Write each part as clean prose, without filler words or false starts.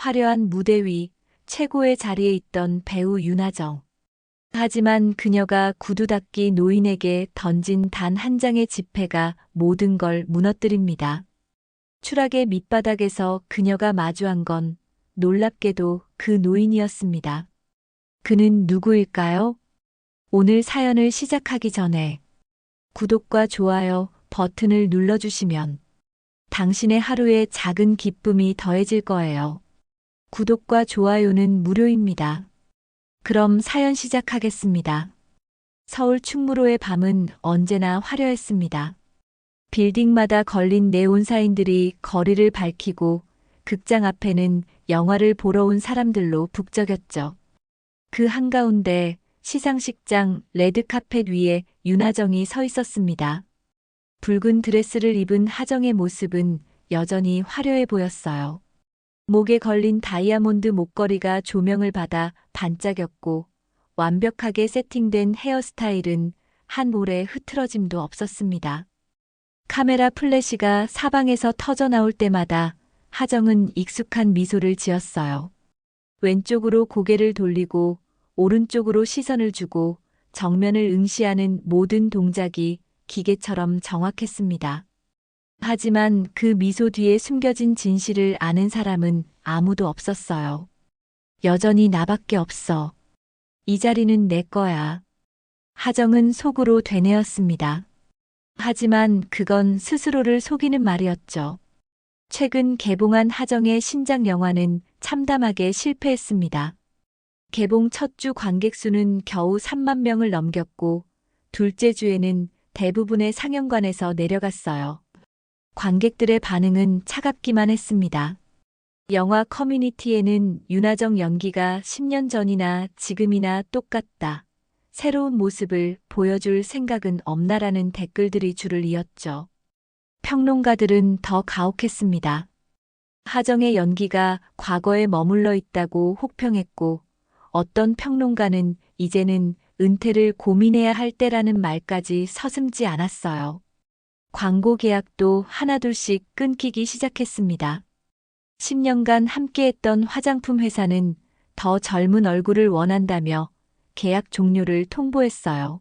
화려한 무대 위 최고의 자리에 있던 배우 윤하정. 하지만 그녀가 구두 닦기 노인에게 던진 단 한 장의 지폐가 모든 걸 무너뜨립니다. 추락의 밑바닥에서 그녀가 마주한 건 놀랍게도 그 노인이었습니다. 그는 누구일까요? 오늘 사연을 시작하기 전에 구독과 좋아요 버튼을 눌러주시면 당신의 하루에 작은 기쁨이 더해질 거예요. 구독과 좋아요는 무료입니다. 그럼 사연 시작하겠습니다. 서울 충무로의 밤은 언제나 화려했습니다. 빌딩마다 걸린 네온사인들이 거리를 밝히고 극장 앞에는 영화를 보러 온 사람들로 북적였죠. 그 한가운데 시상식장 레드카펫 위에 윤하정이 서 있었습니다. 붉은 드레스를 입은 하정의 모습은 여전히 화려해 보였어요. 목에 걸린 다이아몬드 목걸이가 조명을 받아 반짝였고 완벽하게 세팅된 헤어스타일은 한 올의 흐트러짐도 없었습니다. 카메라 플래시가 사방에서 터져나올 때마다 하정은 익숙한 미소를 지었어요. 왼쪽으로 고개를 돌리고 오른쪽으로 시선을 주고 정면을 응시하는 모든 동작이 기계처럼 정확했습니다. 하지만 그 미소 뒤에 숨겨진 진실을 아는 사람은 아무도 없었어요. 여전히 나밖에 없어. 이 자리는 내 거야. 하정은 속으로 되뇌었습니다. 하지만 그건 스스로를 속이는 말이었죠. 최근 개봉한 하정의 신작 영화는 참담하게 실패했습니다. 개봉 첫 주 관객 수는 겨우 3만 명을 넘겼고 둘째 주에는 대부분의 상영관에서 내려갔어요. 관객들의 반응은 차갑기만 했습니다. 영화 커뮤니티에는 윤하정 연기가 10년 전이나 지금이나 똑같다. 새로운 모습을 보여줄 생각은 없나라는 댓글들이 줄을 이었죠. 평론가들은 더 가혹했습니다. 하정의 연기가 과거에 머물러 있다고 혹평했고 어떤 평론가는 이제는 은퇴를 고민해야 할 때라는 말까지 서슴지 않았어요. 광고 계약도 하나둘씩 끊기기 시작했습니다. 10년간 함께했던 화장품 회사는 더 젊은 얼굴을 원한다며 계약 종료를 통보했어요.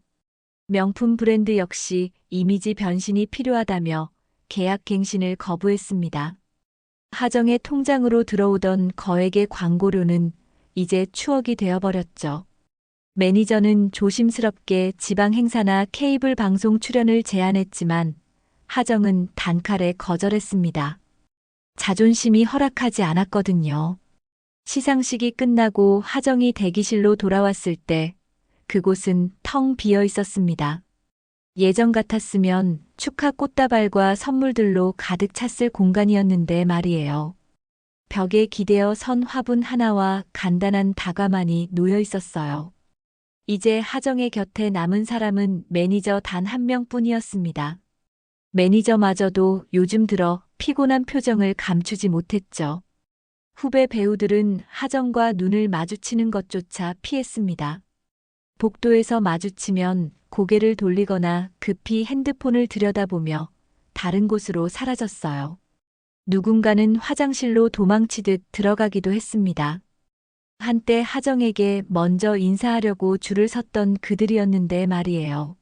명품 브랜드 역시 이미지 변신이 필요하다며 계약 갱신을 거부했습니다. 하정의 통장으로 들어오던 거액의 광고료는 이제 추억이 되어버렸죠. 매니저는 조심스럽게 지방 행사나 케이블 방송 출연을 제안했지만 하정은 단칼에 거절했습니다. 자존심이 허락하지 않았거든요. 시상식이 끝나고 하정이 대기실로 돌아왔을 때 그곳은 텅 비어 있었습니다. 예전 같았으면 축하 꽃다발과 선물들로 가득 찼을 공간이었는데 말이에요. 벽에 기대어 선 화분 하나와 간단한 다과만이 놓여 있었어요. 이제 하정의 곁에 남은 사람은 매니저 단 한 명뿐이었습니다. 매니저마저도 요즘 들어 피곤한 표정을 감추지 못했죠. 후배 배우들은 하정과 눈을 마주치는 것조차 피했습니다. 복도에서 마주치면 고개를 돌리거나 급히 핸드폰을 들여다보며 다른 곳으로 사라졌어요. 누군가는 화장실로 도망치듯 들어가기도 했습니다. 한때 하정에게 먼저 인사하려고 줄을 섰던 그들이었는데 말이에요.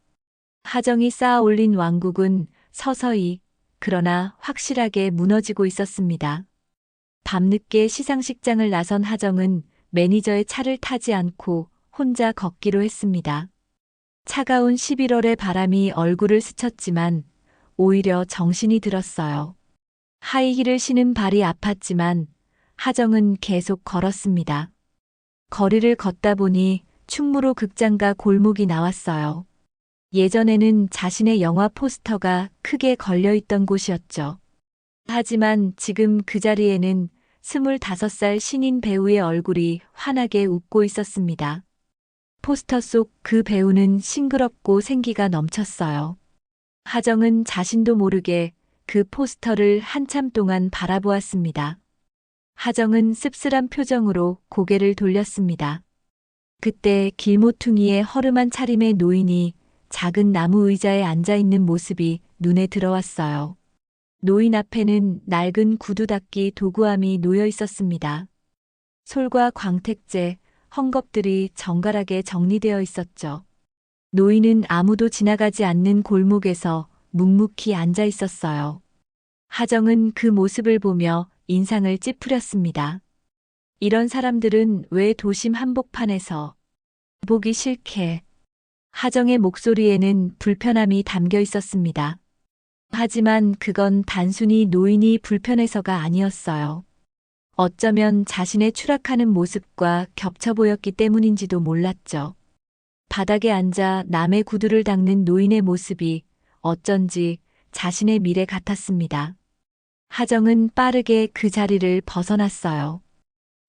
하정이 쌓아 올린 왕국은 서서히 그러나 확실하게 무너지고 있었습니다. 밤늦게 시상식장을 나선 하정은 매니저의 차를 타지 않고 혼자 걷기로 했습니다. 차가운 11월의 바람이 얼굴을 스쳤지만 오히려 정신이 들었어요. 하이힐을 신은 발이 아팠지만 하정은 계속 걸었습니다. 거리를 걷다 보니 충무로 극장가 골목이 나왔어요. 예전에는 자신의 영화 포스터가 크게 걸려있던 곳이었죠. 하지만 지금 그 자리에는 25살 신인 배우의 얼굴이 환하게 웃고 있었습니다. 포스터 속 그 배우는 싱그럽고 생기가 넘쳤어요. 하정은 자신도 모르게 그 포스터를 한참 동안 바라보았습니다. 하정은 씁쓸한 표정으로 고개를 돌렸습니다. 그때 길모퉁이의 허름한 차림의 노인이 작은 나무 의자에 앉아 있는 모습이 눈에 들어왔어요. 노인 앞에는 낡은 구두 닦기 도구함이 놓여 있었습니다. 솔과 광택제, 헝겊들이 정갈하게 정리되어 있었죠. 노인은 아무도 지나가지 않는 골목에서 묵묵히 앉아 있었어요. 하정은 그 모습을 보며 인상을 찌푸렸습니다. 이런 사람들은 왜 도심 한복판에서 보기 싫게. 하정의 목소리에는 불편함이 담겨 있었습니다. 하지만 그건 단순히 노인이 불편해서가 아니었어요. 어쩌면 자신의 추락하는 모습과 겹쳐 보였기 때문인지도 몰랐죠. 바닥에 앉아 남의 구두를 닦는 노인의 모습이 어쩐지 자신의 미래 같았습니다. 하정은 빠르게 그 자리를 벗어났어요.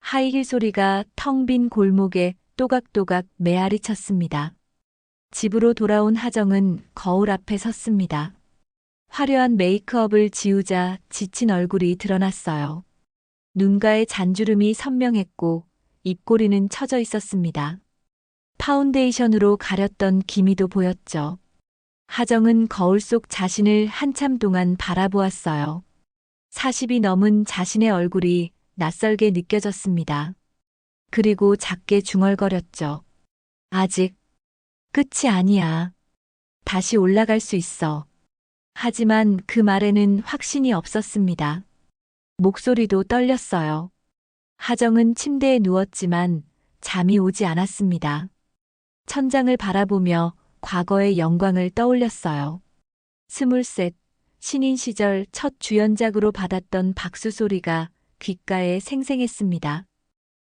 하이힐 소리가 텅 빈 골목에 또각또각 메아리 쳤습니다. 집으로 돌아온 하정은 거울 앞에 섰습니다. 화려한 메이크업을 지우자 지친 얼굴이 드러났어요. 눈가의 잔주름이 선명했고 입꼬리는 처져 있었습니다. 파운데이션으로 가렸던 기미도 보였죠. 하정은 거울 속 자신을 한참 동안 바라보았어요. 40이 넘은 자신의 얼굴이 낯설게 느껴졌습니다. 그리고 작게 중얼거렸죠. 아직 끝이 아니야. 다시 올라갈 수 있어. 하지만 그 말에는 확신이 없었습니다. 목소리도 떨렸어요. 하정은 침대에 누웠지만 잠이 오지 않았습니다. 천장을 바라보며 과거의 영광을 떠올렸어요. 23, 신인 시절 첫 주연작으로 받았던 박수 소리가 귓가에 생생했습니다.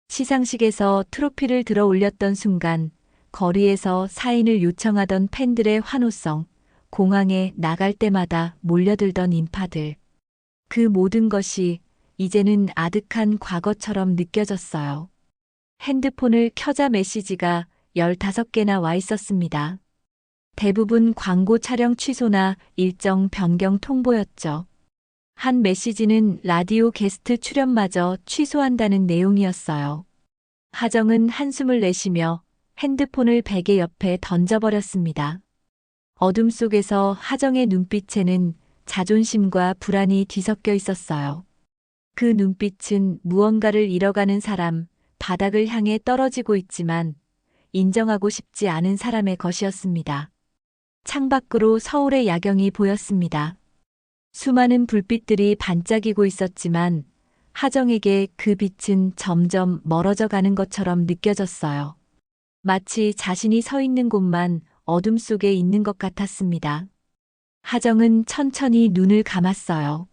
시상식에서 트로피를 들어 올렸던 순간, 거리에서 사인을 요청하던 팬들의 환호성, 공항에 나갈 때마다 몰려들던 인파들. 그 모든 것이 이제는 아득한 과거처럼 느껴졌어요. 핸드폰을 켜자 메시지가 15개나 와 있었습니다. 대부분 광고 촬영 취소나 일정 변경 통보였죠. 한 메시지는 라디오 게스트 출연마저 취소한다는 내용이었어요. 하정은 한숨을 내쉬며 핸드폰을 베개 옆에 던져버렸습니다. 어둠 속에서 하정의 눈빛에는 자존심과 불안이 뒤섞여 있었어요. 그 눈빛은 무언가를 잃어가는 사람, 바닥을 향해 떨어지고 있지만 인정하고 싶지 않은 사람의 것이었습니다. 창밖으로 서울의 야경이 보였습니다. 수많은 불빛들이 반짝이고 있었지만 하정에게 그 빛은 점점 멀어져 가는 것처럼 느껴졌어요. 마치 자신이 서 있는 곳만 어둠 속에 있는 것 같았습니다. 하정은 천천히 눈을 감았어요.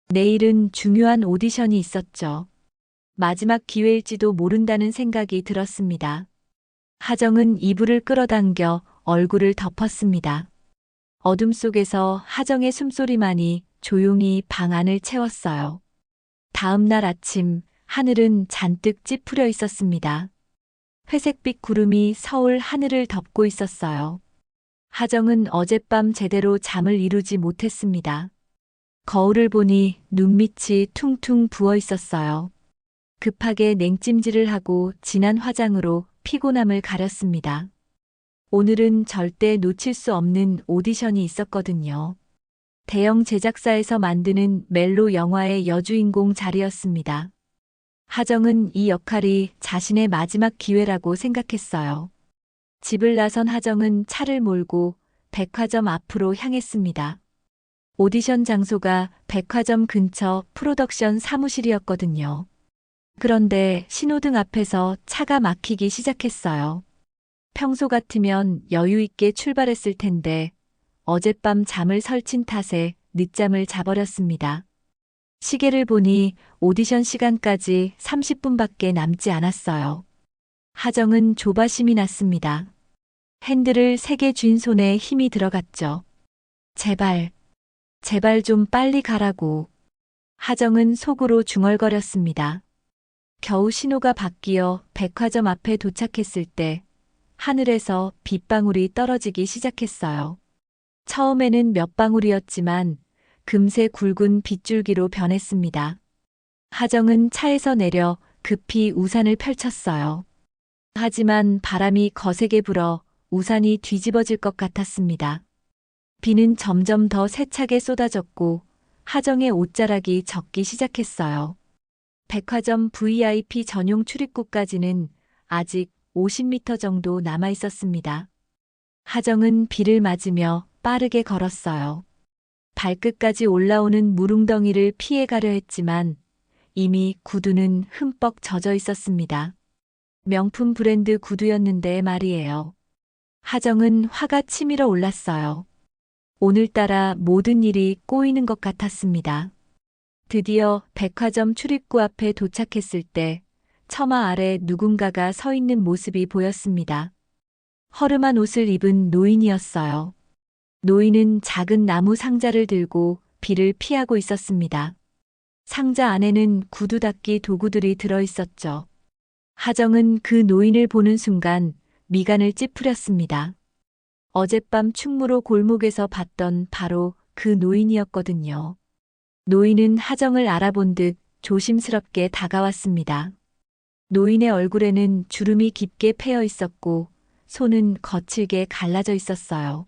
내일은 중요한 오디션이 있었죠. 마지막 기회일지도 모른다는 생각이 들었습니다. 하정은 이불을 끌어당겨 얼굴을 덮었습니다. 어둠 속에서 하정의 숨소리만이 조용히 방 안을 채웠어요. 다음 날 아침, 하늘은 잔뜩 찌푸려 있었습니다. 회색빛 구름이 서울 하늘을 덮고 있었어요. 하정은 어젯밤 제대로 잠을 이루지 못했습니다. 거울을 보니 눈밑이 퉁퉁 부어 있었어요. 급하게 냉찜질을 하고 진한 화장으로 피곤함을 가렸습니다. 오늘은 절대 놓칠 수 없는 오디션이 있었거든요. 대형 제작사에서 만드는 멜로 영화의 여주인공 자리였습니다. 하정은 이 역할이 자신의 마지막 기회라고 생각했어요. 집을 나선 하정은 차를 몰고 백화점 앞으로 향했습니다. 오디션 장소가 백화점 근처 프로덕션 사무실이었거든요. 그런데 신호등 앞에서 차가 막히기 시작했어요. 평소 같으면 여유 있게 출발했을 텐데 어젯밤 잠을 설친 탓에 늦잠을 자버렸습니다. 시계를 보니 오디션 시간까지 30분밖에 남지 않았어요. 하정은 조바심이 났습니다. 핸들을 세게 쥔 손에 힘이 들어갔죠. 제발, 제발 좀 빨리 가라고. 하정은 속으로 중얼거렸습니다. 겨우 신호가 바뀌어 백화점 앞에 도착했을 때 하늘에서 빗방울이 떨어지기 시작했어요. 처음에는 몇 방울이었지만 금세 굵은 빗줄기로 변했습니다. 하정은 차에서 내려 급히 우산을 펼쳤어요. 하지만 바람이 거세게 불어 우산이 뒤집어질 것 같았습니다. 비는 점점 더 세차게 쏟아졌고 하정의 옷자락이 젖기 시작했어요. 백화점 VIP 전용 출입구까지는 아직 50m 정도 남아 있었습니다. 하정은 비를 맞으며 빠르게 걸었어요. 발끝까지 올라오는 물웅덩이를 피해가려 했지만 이미 구두는 흠뻑 젖어 있었습니다. 명품 브랜드 구두였는데 말이에요. 하정은 화가 치밀어 올랐어요. 오늘따라 모든 일이 꼬이는 것 같았습니다. 드디어 백화점 출입구 앞에 도착했을 때 처마 아래 누군가가 서 있는 모습이 보였습니다. 허름한 옷을 입은 노인이었어요. 노인은 작은 나무 상자를 들고 비를 피하고 있었습니다. 상자 안에는 구두 닦기 도구들이 들어 있었죠. 하정은 그 노인을 보는 순간 미간을 찌푸렸습니다. 어젯밤 충무로 골목에서 봤던 바로 그 노인이었거든요. 노인은 하정을 알아본 듯 조심스럽게 다가왔습니다. 노인의 얼굴에는 주름이 깊게 패여 있었고 손은 거칠게 갈라져 있었어요.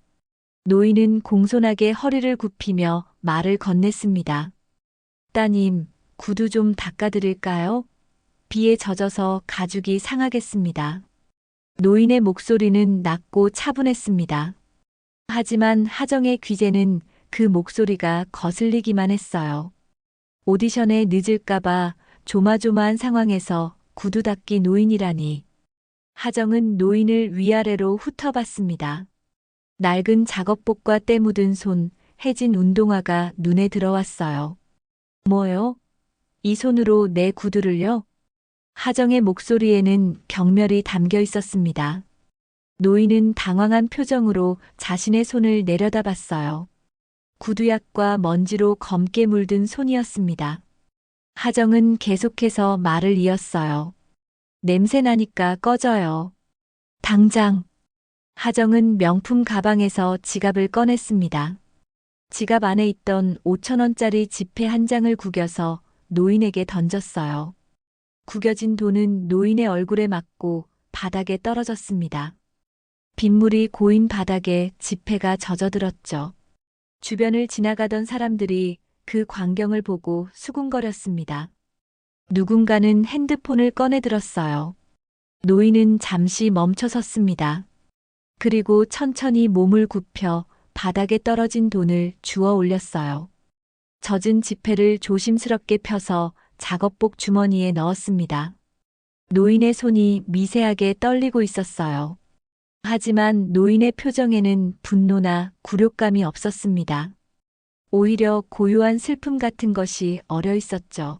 노인은 공손하게 허리를 굽히며 말을 건넸습니다. 따님, 구두 좀 닦아드릴까요? 비에 젖어서 가죽이 상하겠습니다. 노인의 목소리는 낮고 차분했습니다. 하지만 하정의 귀재는 그 목소리가 거슬리기만 했어요. 오디션에 늦을까봐 조마조마한 상황에서 구두 닦기 노인이라니. 하정은 노인을 위아래로 훑어봤습니다. 낡은 작업복과 때 묻은 손, 해진 운동화가 눈에 들어왔어요. 뭐요? 이 손으로 내 구두를요? 하정의 목소리에는 경멸이 담겨 있었습니다. 노인은 당황한 표정으로 자신의 손을 내려다봤어요. 구두약과 먼지로 검게 물든 손이었습니다. 하정은 계속해서 말을 이었어요. 냄새 나니까 꺼져요. 당장. 하정은 명품 가방에서 지갑을 꺼냈습니다. 지갑 안에 있던 5,000원짜리 지폐 한 장을 구겨서 노인에게 던졌어요. 구겨진 돈은 노인의 얼굴에 맞고 바닥에 떨어졌습니다. 빗물이 고인 바닥에 지폐가 젖어들었죠. 주변을 지나가던 사람들이 그 광경을 보고 수군거렸습니다. 누군가는 핸드폰을 꺼내 들었어요. 노인은 잠시 멈춰 섰습니다. 그리고 천천히 몸을 굽혀 바닥에 떨어진 돈을 주워 올렸어요. 젖은 지폐를 조심스럽게 펴서 작업복 주머니에 넣었습니다. 노인의 손이 미세하게 떨리고 있었어요. 하지만 노인의 표정에는 분노나 굴욕감이 없었습니다. 오히려 고요한 슬픔 같은 것이 어려 있었죠.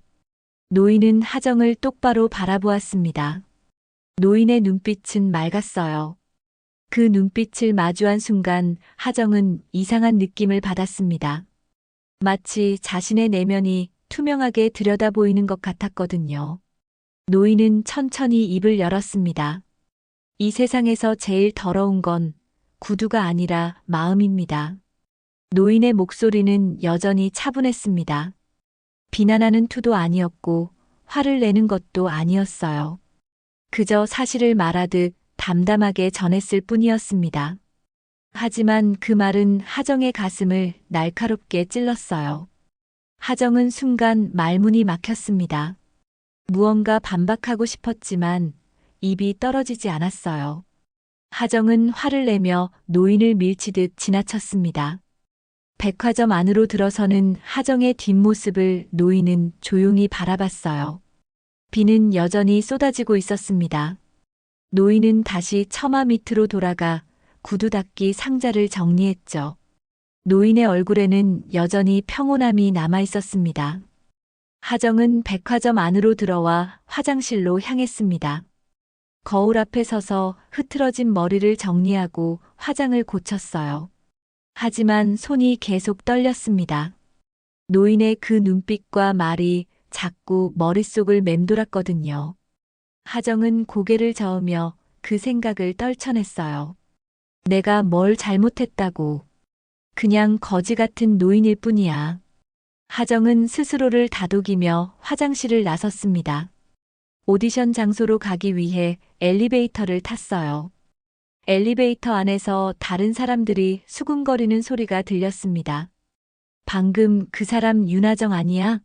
노인은 하정을 똑바로 바라보았습니다. 노인의 눈빛은 맑았어요. 그 눈빛을 마주한 순간 하정은 이상한 느낌을 받았습니다. 마치 자신의 내면이 투명하게 들여다보이는 것 같았거든요. 노인은 천천히 입을 열었습니다. 이 세상에서 제일 더러운 건 구두가 아니라 마음입니다. 노인의 목소리는 여전히 차분했습니다. 비난하는 투도 아니었고 화를 내는 것도 아니었어요. 그저 사실을 말하듯 담담하게 전했을 뿐이었습니다. 하지만 그 말은 하정의 가슴을 날카롭게 찔렀어요. 하정은 순간 말문이 막혔습니다. 무언가 반박하고 싶었지만 입이 떨어지지 않았어요. 하정은 화를 내며 노인을 밀치듯 지나쳤습니다. 백화점 안으로 들어서는 하정의 뒷모습을 노인은 조용히 바라봤어요. 비는 여전히 쏟아지고 있었습니다. 노인은 다시 처마 밑으로 돌아가 구두 닦기 상자를 정리했죠. 노인의 얼굴에는 여전히 평온함이 남아 있었습니다. 하정은 백화점 안으로 들어와 화장실로 향했습니다. 거울 앞에 서서 흐트러진 머리를 정리하고 화장을 고쳤어요. 하지만 손이 계속 떨렸습니다. 노인의 그 눈빛과 말이 자꾸 머릿속을 맴돌았거든요. 하정은 고개를 저으며 그 생각을 떨쳐냈어요. 내가 뭘 잘못했다고. 그냥 거지 같은 노인일 뿐이야. 하정은 스스로를 다독이며 화장실을 나섰습니다. 오디션 장소로 가기 위해 엘리베이터를 탔어요. 엘리베이터 안에서 다른 사람들이 수군거리는 소리가 들렸습니다. 방금 그 사람 윤하정 아니야?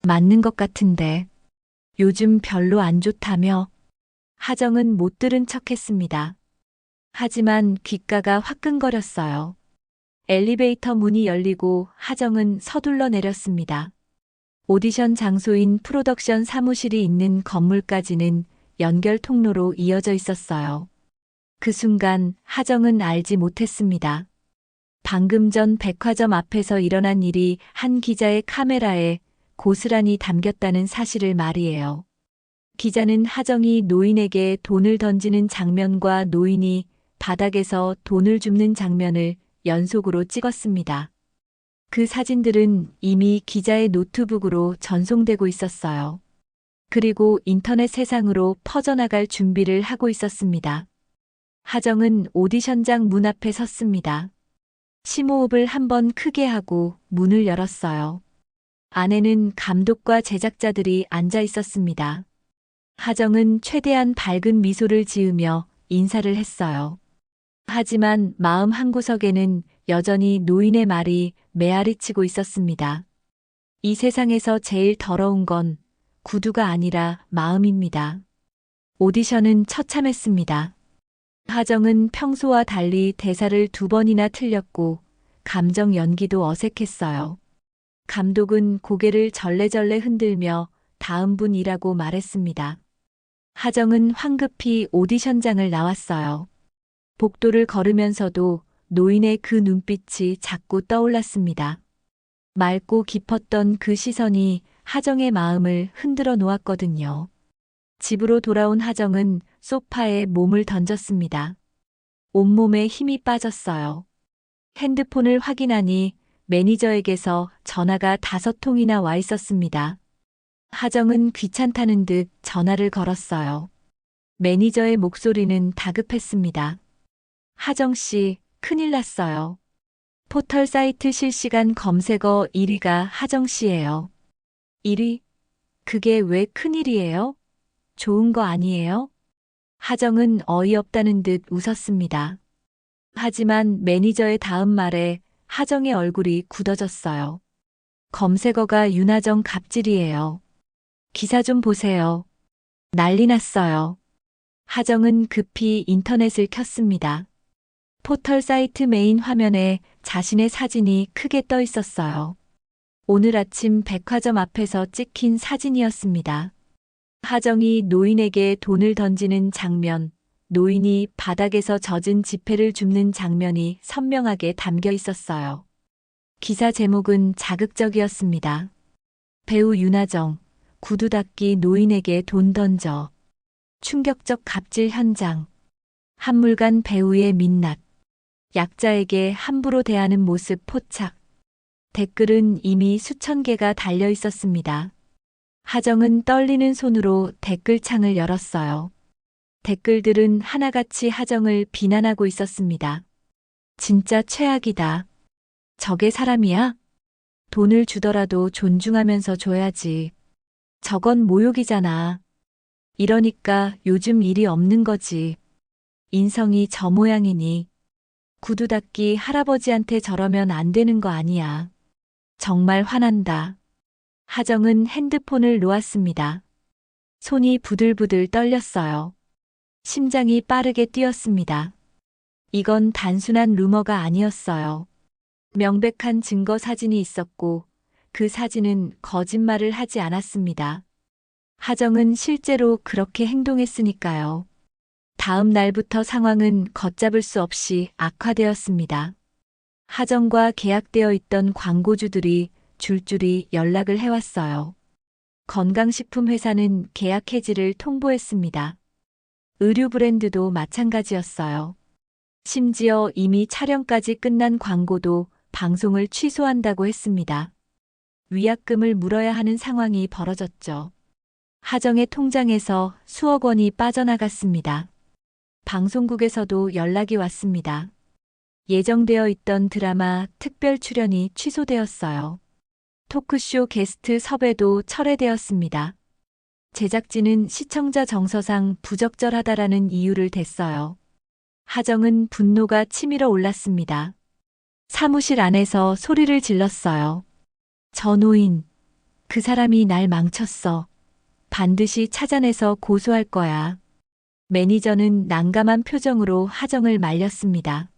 맞는 것 같은데. 요즘 별로 안 좋다며. 하정은 못 들은 척했습니다. 하지만 귓가가 화끈거렸어요. 엘리베이터 문이 열리고 하정은 서둘러 내렸습니다. 오디션 장소인 프로덕션 사무실이 있는 건물까지는 연결 통로로 이어져 있었어요. 그 순간 하정은 알지 못했습니다. 방금 전 백화점 앞에서 일어난 일이 한 기자의 카메라에 고스란히 담겼다는 사실을 말이에요. 기자는 하정이 노인에게 돈을 던지는 장면과 노인이 바닥에서 돈을 줍는 장면을 연속으로 찍었습니다. 그 사진들은 이미 기자의 노트북으로 전송되고 있었어요. 그리고 인터넷 세상으로 퍼져나갈 준비를 하고 있었습니다. 하정은 오디션장 문 앞에 섰습니다. 심호흡을 한번 크게 하고 문을 열었어요. 안에는 감독과 제작자들이 앉아 있었습니다. 하정은 최대한 밝은 미소를 지으며 인사를 했어요. 하지만 마음 한구석에는 여전히 노인의 말이 메아리치고 있었습니다. 이 세상에서 제일 더러운 건 구두가 아니라 마음입니다. 오디션은 처참했습니다. 하정은 평소와 달리 대사를 2번이나 틀렸고 감정 연기도 어색했어요. 감독은 고개를 절레절레 흔들며 다음 분이라고 말했습니다. 하정은 황급히 오디션장을 나왔어요. 복도를 걸으면서도 노인의 그 눈빛이 자꾸 떠올랐습니다. 맑고 깊었던 그 시선이 하정의 마음을 흔들어 놓았거든요. 집으로 돌아온 하정은 소파에 몸을 던졌습니다. 온몸에 힘이 빠졌어요. 핸드폰을 확인하니 매니저에게서 전화가 5통이나 와 있었습니다. 하정은 귀찮다는 듯 전화를 걸었어요. 매니저의 목소리는 다급했습니다. 하정 씨, 큰일 났어요. 포털 사이트 실시간 검색어 1위가 하정 씨예요. 1위? 그게 왜 큰일이에요? 좋은 거 아니에요? 하정은 어이없다는 듯 웃었습니다. 하지만 매니저의 다음 말에 하정의 얼굴이 굳어졌어요. 검색어가 윤하정 갑질이에요. 기사 좀 보세요. 난리 났어요. 하정은 급히 인터넷을 켰습니다. 포털 사이트 메인 화면에 자신의 사진이 크게 떠 있었어요. 오늘 아침 백화점 앞에서 찍힌 사진이었습니다. 하정이 노인에게 돈을 던지는 장면, 노인이 바닥에서 젖은 지폐를 줍는 장면이 선명하게 담겨 있었어요. 기사 제목은 자극적이었습니다. 배우 윤하정, 구두 닦기 노인에게 돈 던져. 충격적 갑질 현장. 한물간 배우의 민낯. 약자에게 함부로 대하는 모습 포착. 댓글은 이미 수천 개가 달려 있었습니다. 하정은 떨리는 손으로 댓글창을 열었어요. 댓글들은 하나같이 하정을 비난하고 있었습니다. 진짜 최악이다. 저게 사람이야? 돈을 주더라도 존중하면서 줘야지. 저건 모욕이잖아. 이러니까 요즘 일이 없는 거지. 인성이 저 모양이니. 구두 닦기 할아버지한테 저러면 안 되는 거 아니야. 정말 화난다. 하정은 핸드폰을 놓았습니다. 손이 부들부들 떨렸어요. 심장이 빠르게 뛰었습니다. 이건 단순한 루머가 아니었어요. 명백한 증거 사진이 있었고 그 사진은 거짓말을 하지 않았습니다. 하정은 실제로 그렇게 행동했으니까요. 다음 날부터 상황은 걷잡을 수 없이 악화되었습니다. 하정과 계약되어 있던 광고주들이 줄줄이 연락을 해왔어요. 건강식품 회사는 계약 해지를 통보했습니다. 의류 브랜드도 마찬가지였어요. 심지어 이미 촬영까지 끝난 광고도 방송을 취소한다고 했습니다. 위약금을 물어야 하는 상황이 벌어졌죠. 하정의 통장에서 수억 원이 빠져나갔습니다. 방송국에서도 연락이 왔습니다. 예정되어 있던 드라마 특별 출연이 취소되었어요. 토크쇼 게스트 섭외도 철회되었습니다. 제작진은 시청자 정서상 부적절하다라는 이유를 댔어요. 하정은 분노가 치밀어 올랐습니다. 사무실 안에서 소리를 질렀어요. 저 노인, 그 사람이 날 망쳤어. 반드시 찾아내서 고소할 거야. 매니저는 난감한 표정으로 하정을 말렸습니다.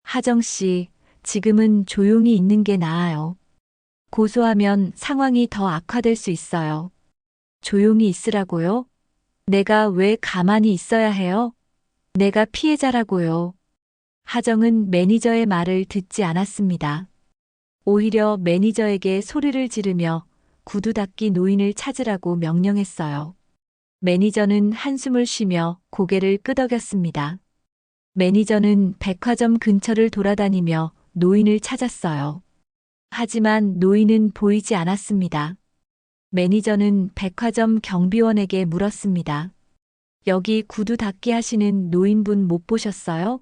하정 씨, 지금은 조용히 있는 게 나아요. 고소하면 상황이 더 악화될 수 있어요. 조용히 있으라고요? 내가 왜 가만히 있어야 해요? 내가 피해자라고요. 하정은 매니저의 말을 듣지 않았습니다. 오히려 매니저에게 소리를 지르며 구두 닦기 노인을 찾으라고 명령했어요. 매니저는 한숨을 쉬며 고개를 끄덕였습니다. 매니저는 백화점 근처를 돌아다니며 노인을 찾았어요. 하지만 노인은 보이지 않았습니다. 매니저는 백화점 경비원에게 물었습니다. 여기 구두 닦기 하시는 노인분 못 보셨어요?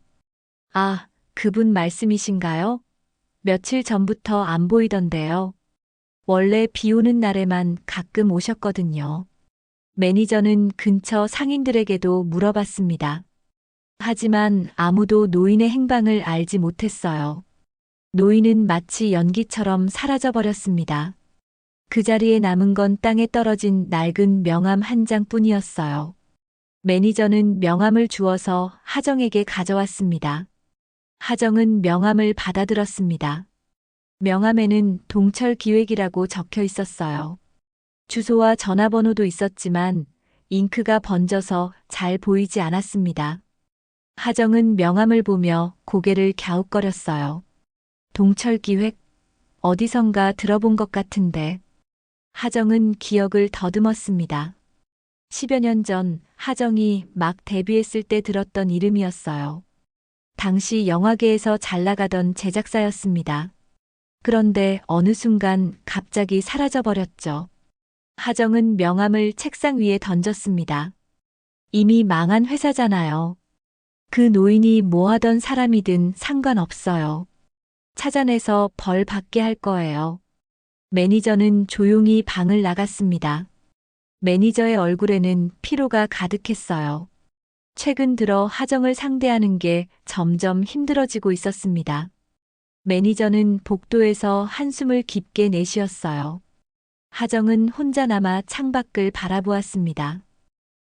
아, 그분 말씀이신가요? 며칠 전부터 안 보이던데요. 원래 비 오는 날에만 가끔 오셨거든요. 매니저는 근처 상인들에게도 물어봤습니다. 하지만 아무도 노인의 행방을 알지 못했어요. 노인은 마치 연기처럼 사라져버렸습니다. 그 자리에 남은 건 땅에 떨어진 낡은 명함 한 장뿐이었어요. 매니저는 명함을 주워서 하정에게 가져왔습니다. 하정은 명함을 받아들었습니다. 명함에는 동철 기획이라고 적혀 있었어요. 주소와 전화번호도 있었지만 잉크가 번져서 잘 보이지 않았습니다. 하정은 명함을 보며 고개를 갸웃거렸어요. 동철 기획? 어디선가 들어본 것 같은데. 하정은 기억을 더듬었습니다. 10여 년 전 하정이 막 데뷔했을 때 들었던 이름이었어요. 당시 영화계에서 잘 나가던 제작사였습니다. 그런데 어느 순간 갑자기 사라져버렸죠. 하정은 명함을 책상 위에 던졌습니다. 이미 망한 회사잖아요. 그 노인이 뭐 하던 사람이든 상관없어요. 찾아내서 벌 받게 할 거예요. 매니저는 조용히 방을 나갔습니다. 매니저의 얼굴에는 피로가 가득했어요. 최근 들어 하정을 상대하는 게 점점 힘들어지고 있었습니다. 매니저는 복도에서 한숨을 깊게 내쉬었어요. 하정은 혼자 남아 창밖을 바라보았습니다.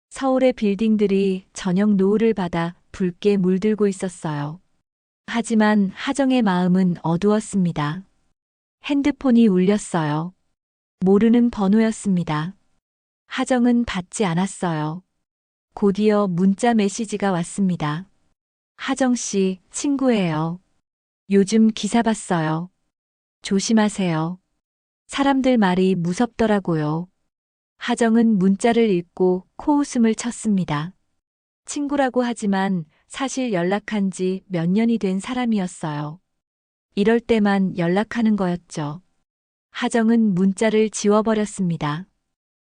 서울의 빌딩들이 저녁 노을을 받아 붉게 물들고 있었어요. 하지만 하정의 마음은 어두웠습니다. 핸드폰이 울렸어요. 모르는 번호였습니다. 하정은 받지 않았어요. 곧이어 문자 메시지가 왔습니다. 하정 씨, 친구예요. 요즘 기사 봤어요. 조심하세요. 사람들 말이 무섭더라고요. 하정은 문자를 읽고 코웃음을 쳤습니다. 친구라고 하지만 사실 연락한 지 몇 년이 된 사람이었어요. 이럴 때만 연락하는 거였죠. 하정은 문자를 지워버렸습니다.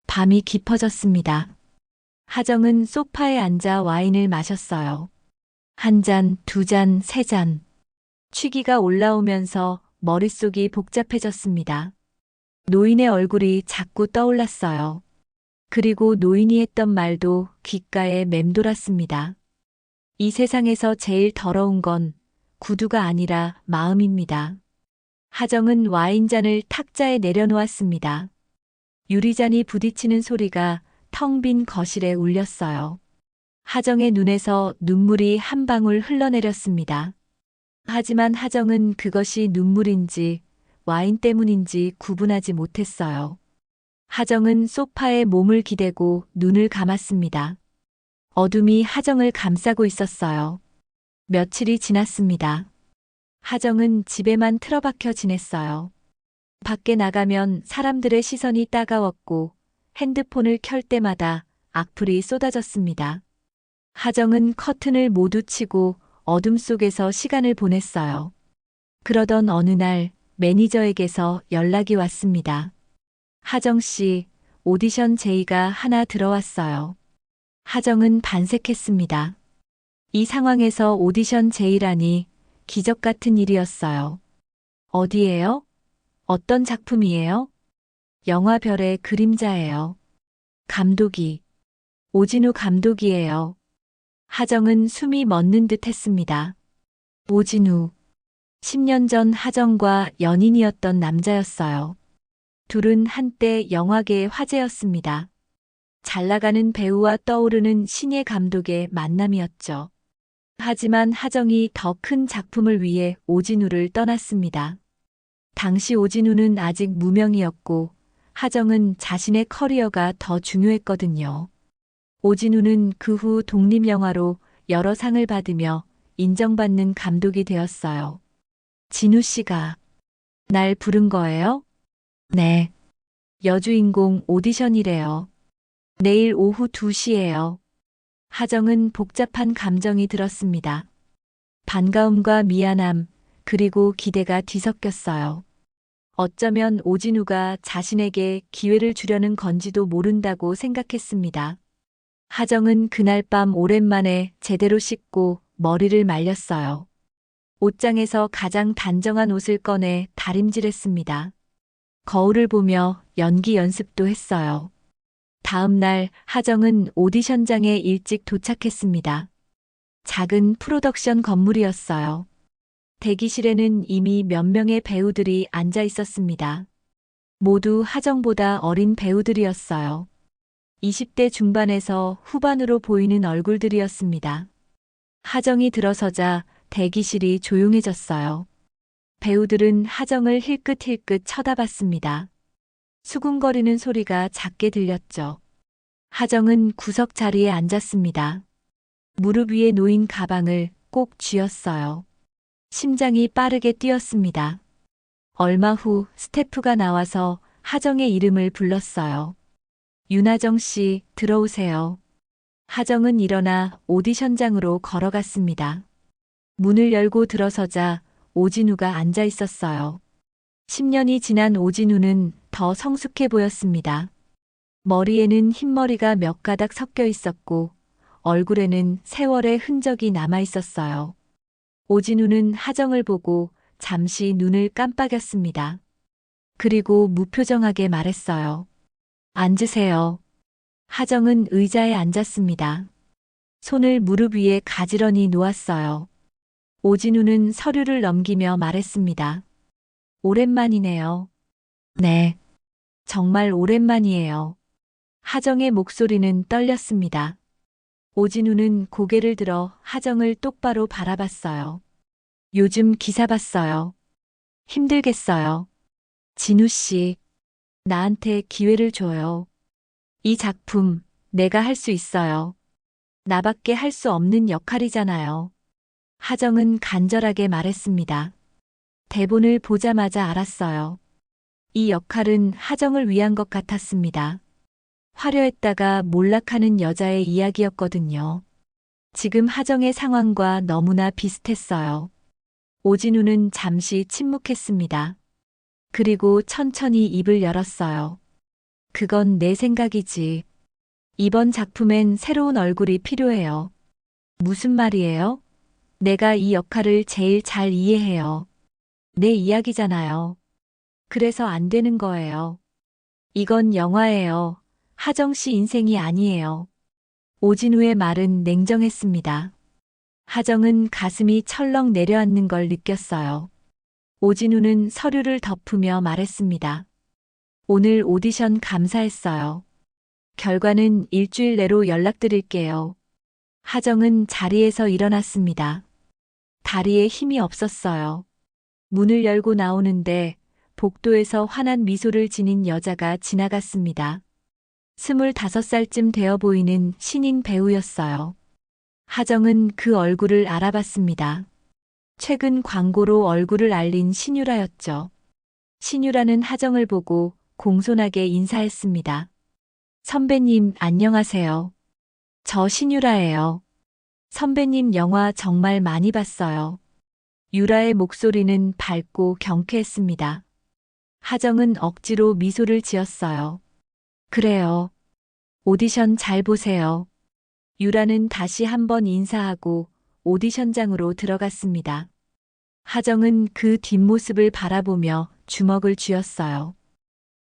밤이 깊어졌습니다. 하정은 소파에 앉아 와인을 마셨어요. 한 잔, 두 잔, 세 잔. 취기가 올라오면서 머릿속이 복잡해졌습니다. 노인의 얼굴이 자꾸 떠올랐어요. 그리고 노인이 했던 말도 귓가에 맴돌았습니다. 이 세상에서 제일 더러운 건 구두가 아니라 마음입니다. 하정은 와인잔을 탁자에 내려놓았습니다. 유리잔이 부딪히는 소리가 텅 빈 거실에 울렸어요. 하정의 눈에서 눈물이 한 방울 흘러내렸습니다. 하지만 하정은 그것이 눈물인지 와인 때문인지 구분하지 못했어요. 하정은 소파에 몸을 기대고 눈을 감았습니다. 어둠이 하정을 감싸고 있었어요. 며칠이 지났습니다. 하정은 집에만 틀어박혀 지냈어요. 밖에 나가면 사람들의 시선이 따가웠고 핸드폰을 켤 때마다 악플이 쏟아졌습니다. 하정은 커튼을 모두 치고 어둠 속에서 시간을 보냈어요. 그러던 어느 날 매니저에게서 연락이 왔습니다. 하정 씨, 오디션 제의가 하나 들어왔어요. 하정은 반색했습니다. 이 상황에서 오디션 제의라니 기적 같은 일이었어요. 어디예요? 어떤 작품이에요? 영화별의 그림자예요. 감독이 오진우 감독이에요. 하정은 숨이 멎는 듯 했습니다. 오진우. 10년 전 하정과 연인이었던 남자였어요. 둘은 한때 영화계의 화제였습니다. 잘 나가는 배우와 떠오르는 신예 감독의 만남이었죠. 하지만 하정이 더 큰 작품을 위해 오진우를 떠났습니다. 당시 오진우는 아직 무명이었고 하정은 자신의 커리어가 더 중요했거든요. 오진우는 그 후 독립영화로 여러 상을 받으며 인정받는 감독이 되었어요. 진우 씨가 날 부른 거예요? 네. 여주인공 오디션이래요. 내일 오후 2시예요. 하정은 복잡한 감정이 들었습니다. 반가움과 미안함, 그리고 기대가 뒤섞였어요. 어쩌면 오진우가 자신에게 기회를 주려는 건지도 모른다고 생각했습니다. 하정은 그날 밤 오랜만에 제대로 씻고 머리를 말렸어요. 옷장에서 가장 단정한 옷을 꺼내 다림질했습니다. 거울을 보며 연기 연습도 했어요. 다음 날 하정은 오디션장에 일찍 도착했습니다. 작은 프로덕션 건물이었어요. 대기실에는 이미 몇 명의 배우들이 앉아 있었습니다. 모두 하정보다 어린 배우들이었어요. 20대 중반에서 후반으로 보이는 얼굴들이었습니다. 하정이 들어서자 대기실이 조용해졌어요. 배우들은 하정을 힐끗힐끗 쳐다봤습니다. 수군거리는 소리가 작게 들렸죠. 하정은 구석 자리에 앉았습니다. 무릎 위에 놓인 가방을 꼭 쥐었어요. 심장이 빠르게 뛰었습니다. 얼마 후 스태프가 나와서 하정의 이름을 불렀어요. 윤하정 씨, 들어오세요. 하정은 일어나 오디션장으로 걸어갔습니다. 문을 열고 들어서자 오진우가 앉아 있었어요. 10년이 지난 오진우는 더 성숙해 보였습니다. 머리에는 흰머리가 몇 가닥 섞여 있었고 얼굴에는 세월의 흔적이 남아 있었어요. 오진우는 하정을 보고 잠시 눈을 깜빡였습니다. 그리고 무표정하게 말했어요. 앉으세요. 하정은 의자에 앉았습니다. 손을 무릎 위에 가지런히 놓았어요. 오진우는 서류를 넘기며 말했습니다. 오랜만이네요. 네. 정말 오랜만이에요. 하정의 목소리는 떨렸습니다. 오진우는 고개를 들어 하정을 똑바로 바라봤어요. 요즘 기사 봤어요. 힘들겠어요. 진우 씨, 나한테 기회를 줘요. 이 작품 내가 할 수 있어요. 나밖에 할 수 없는 역할이잖아요. 하정은 간절하게 말했습니다. 대본을 보자마자 알았어요. 이 역할은 하정을 위한 것 같았습니다. 화려했다가 몰락하는 여자의 이야기였거든요. 지금 하정의 상황과 너무나 비슷했어요. 오진우는 잠시 침묵했습니다. 그리고 천천히 입을 열었어요. 그건 내 생각이지. 이번 작품엔 새로운 얼굴이 필요해요. 무슨 말이에요? 내가 이 역할을 제일 잘 이해해요. 내 이야기잖아요. 그래서 안 되는 거예요. 이건 영화예요. 하정 씨 인생이 아니에요. 오진우의 말은 냉정했습니다. 하정은 가슴이 철렁 내려앉는 걸 느꼈어요. 오진우는 서류를 덮으며 말했습니다. 오늘 오디션 감사했어요. 결과는 일주일 내로 연락드릴게요. 하정은 자리에서 일어났습니다. 다리에 힘이 없었어요. 문을 열고 나오는데 복도에서 환한 미소를 지닌 여자가 지나갔습니다. 25살쯤 되어 보이는 신인 배우였어요. 하정은 그 얼굴을 알아봤습니다. 최근 광고로 얼굴을 알린 신유라였죠. 신유라는 하정을 보고 공손하게 인사했습니다. 선배님, 안녕하세요. 저 신유라예요. 선배님 영화 정말 많이 봤어요. 유라의 목소리는 밝고 경쾌했습니다. 하정은 억지로 미소를 지었어요. 그래요. 오디션 잘 보세요. 유라는 다시 한번 인사하고 오디션장으로 들어갔습니다. 하정은 그 뒷모습을 바라보며 주먹을 쥐었어요.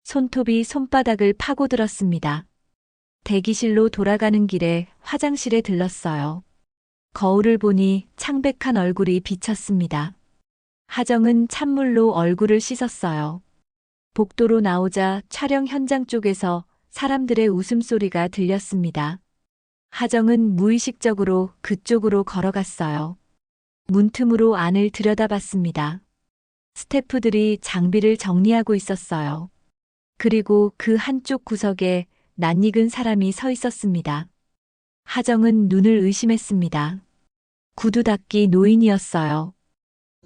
손톱이 손바닥을 파고들었습니다. 대기실로 돌아가는 길에 화장실에 들렀어요. 거울을 보니 창백한 얼굴이 비쳤습니다. 하정은 찬물로 얼굴을 씻었어요. 복도로 나오자 촬영 현장 쪽에서 사람들의 웃음소리가 들렸습니다. 하정은 무의식적으로 그쪽으로 걸어갔어요. 문틈으로 안을 들여다봤습니다. 스태프들이 장비를 정리하고 있었어요. 그리고 그 한쪽 구석에 낯익은 사람이 서 있었습니다. 하정은 눈을 의심했습니다. 구두 닦기 노인이었어요.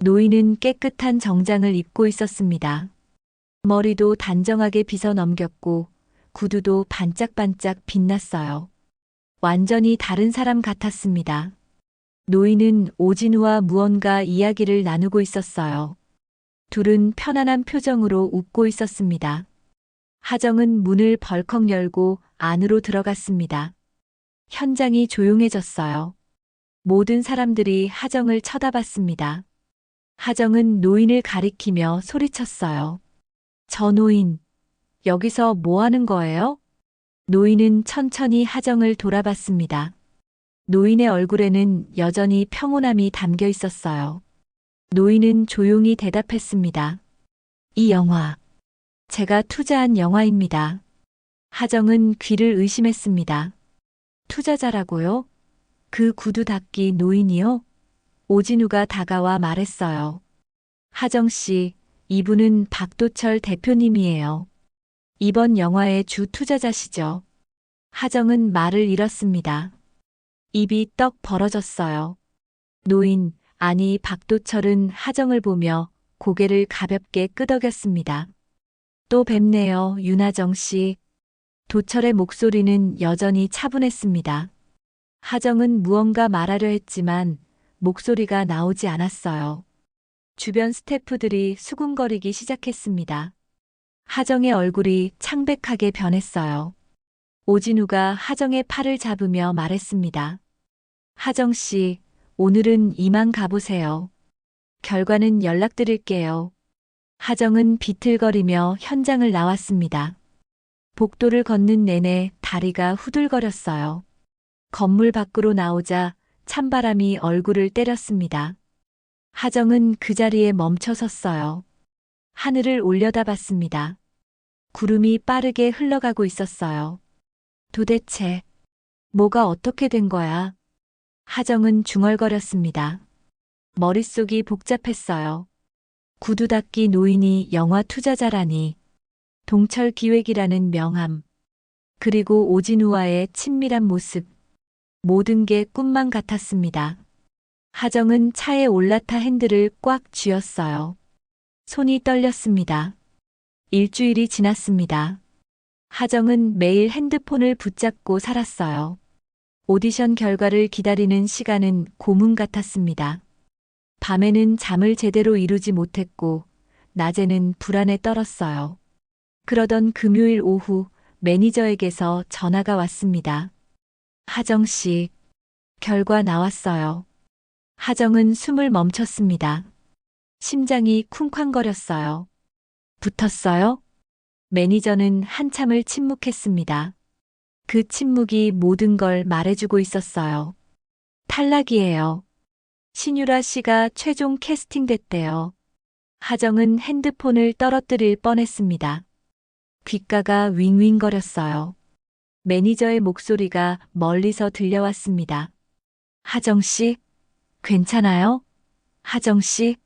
노인은 깨끗한 정장을 입고 있었습니다. 머리도 단정하게 빗어 넘겼고 구두도 반짝반짝 빛났어요. 완전히 다른 사람 같았습니다. 노인은 오진우와 무언가 이야기를 나누고 있었어요. 둘은 편안한 표정으로 웃고 있었습니다. 하정은 문을 벌컥 열고 안으로 들어갔습니다. 현장이 조용해졌어요. 모든 사람들이 하정을 쳐다봤습니다. 하정은 노인을 가리키며 소리쳤어요. 저 노인, 여기서 뭐 하는 거예요? 노인은 천천히 하정을 돌아봤습니다. 노인의 얼굴에는 여전히 평온함이 담겨 있었어요. 노인은 조용히 대답했습니다. 이 영화, 제가 투자한 영화입니다. 하정은 귀를 의심했습니다. 투자자라고요? 그 구두 닦기 노인이요? 오진우가 다가와 말했어요. 하정 씨, 이분은 박도철 대표님이에요. 이번 영화의 주 투자자시죠. 하정은 말을 잃었습니다. 입이 떡 벌어졌어요. 노인, 아니 박도철은 하정을 보며 고개를 가볍게 끄덕였습니다. 또 뵙네요, 윤하정 씨. 도철의 목소리는 여전히 차분했습니다. 하정은 무언가 말하려 했지만 목소리가 나오지 않았어요. 주변 스태프들이 수군거리기 시작했습니다. 하정의 얼굴이 창백하게 변했어요. 오진우가 하정의 팔을 잡으며 말했습니다. 하정 씨, 오늘은 이만 가보세요. 결과는 연락드릴게요. 하정은 비틀거리며 현장을 나왔습니다. 복도를 걷는 내내 다리가 후들거렸어요. 건물 밖으로 나오자 찬바람이 얼굴을 때렸습니다. 하정은 그 자리에 멈춰 섰어요. 하늘을 올려다봤습니다. 구름이 빠르게 흘러가고 있었어요. 도대체 뭐가 어떻게 된 거야? 하정은 중얼거렸습니다. 머릿속이 복잡했어요. 구두 닦기 노인이 영화 투자자라니, 동철 기획이라는 명함, 그리고 오진우와의 친밀한 모습, 모든 게 꿈만 같았습니다. 하정은 차에 올라타 핸들을 꽉 쥐었어요. 손이 떨렸습니다. 일주일이 지났습니다. 하정은 매일 핸드폰을 붙잡고 살았어요. 오디션 결과를 기다리는 시간은 고문 같았습니다. 밤에는 잠을 제대로 이루지 못했고, 낮에는 불안에 떨었어요. 그러던 금요일 오후 매니저에게서 전화가 왔습니다. 하정 씨, 결과 나왔어요. 하정은 숨을 멈췄습니다. 심장이 쿵쾅거렸어요. 붙었어요? 매니저는 한참을 침묵했습니다. 그 침묵이 모든 걸 말해주고 있었어요. 탈락이에요. 신유라 씨가 최종 캐스팅됐대요. 하정은 핸드폰을 떨어뜨릴 뻔했습니다. 귓가가 윙윙거렸어요. 매니저의 목소리가 멀리서 들려왔습니다. 하정 씨, 괜찮아요? 하정 씨?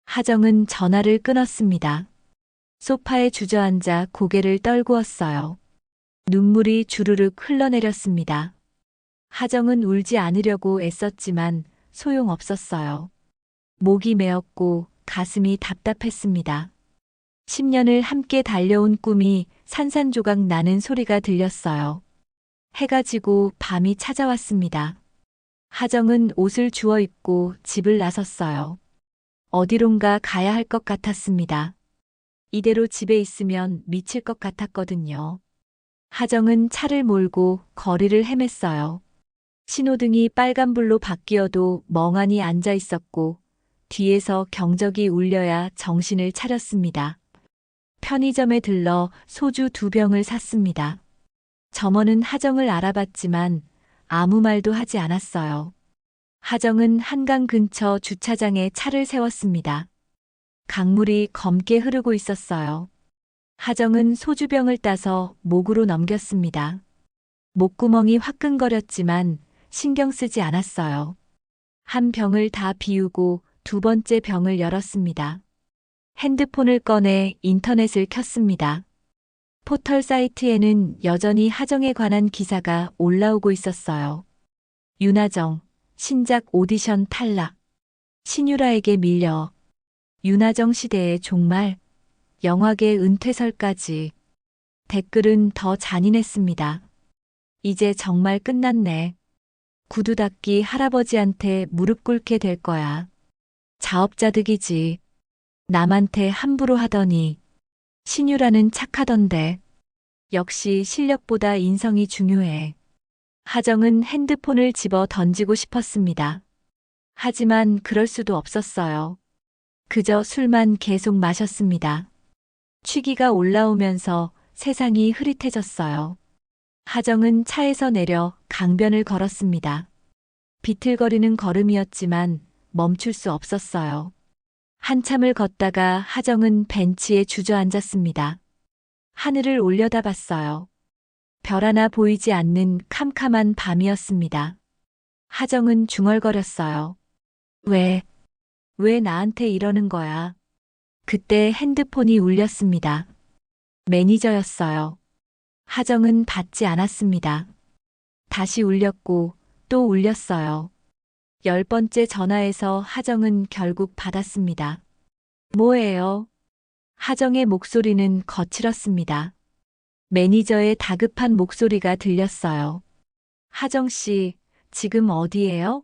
하정은 전화를 끊었습니다. 소파에 주저앉아 고개를 떨구었어요. 눈물이 주르륵 흘러내렸습니다. 하정은 울지 않으려고 애썼지만 소용없었어요. 목이 메었고 가슴이 답답했습니다. 10년을 함께 달려온 꿈이 산산조각 나는 소리가 들렸어요. 해가 지고 밤이 찾아왔습니다. 하정은 옷을 주워 입고 집을 나섰어요. 어디론가 가야 할 것 같았습니다. 이대로 집에 있으면 미칠 것 같았거든요. 하정은 차를 몰고 거리를 헤맸어요. 신호등이 빨간불로 바뀌어도 멍하니 앉아 있었고, 뒤에서 경적이 울려야 정신을 차렸습니다. 편의점에 들러 소주 2병을 샀습니다. 점원은 하정을 알아봤지만 아무 말도 하지 않았어요. 하정은 한강 근처 주차장에 차를 세웠습니다. 강물이 검게 흐르고 있었어요. 하정은 소주병을 따서 목으로 넘겼습니다. 목구멍이 화끈거렸지만 신경 쓰지 않았어요. 한 병을 다 비우고 두 번째 병을 열었습니다. 핸드폰을 꺼내 인터넷을 켰습니다. 포털 사이트에는 여전히 하정에 관한 기사가 올라오고 있었어요. 윤하정, 신작 오디션 탈락. 신유라에게 밀려. 윤하정 시대의 종말. 영화계 은퇴설까지. 댓글은 더 잔인했습니다. 이제 정말 끝났네. 구두 닦기 할아버지한테 무릎 꿇게 될 거야. 자업자득이지. 남한테 함부로 하더니. 신유라는 착하던데. 역시 실력보다 인성이 중요해. 하정은 핸드폰을 집어 던지고 싶었습니다. 하지만 그럴 수도 없었어요. 그저 술만 계속 마셨습니다. 취기가 올라오면서 세상이 흐릿해졌어요. 하정은 차에서 내려 강변을 걸었습니다. 비틀거리는 걸음이었지만 멈출 수 없었어요. 한참을 걷다가 하정은 벤치에 주저앉았습니다. 하늘을 올려다봤어요. 별 하나 보이지 않는 캄캄한 밤이었습니다. 하정은 중얼거렸어요. 왜 나한테 이러는 거야? 그때 핸드폰이 울렸습니다. 매니저였어요. 하정은 받지 않았습니다. 다시 울렸고 또 울렸어요. 10번째 전화에서 하정은 결국 받았습니다. 뭐예요? 하정의 목소리는 거칠었습니다. 매니저의 다급한 목소리가 들렸어요. 하정 씨, 지금 어디예요?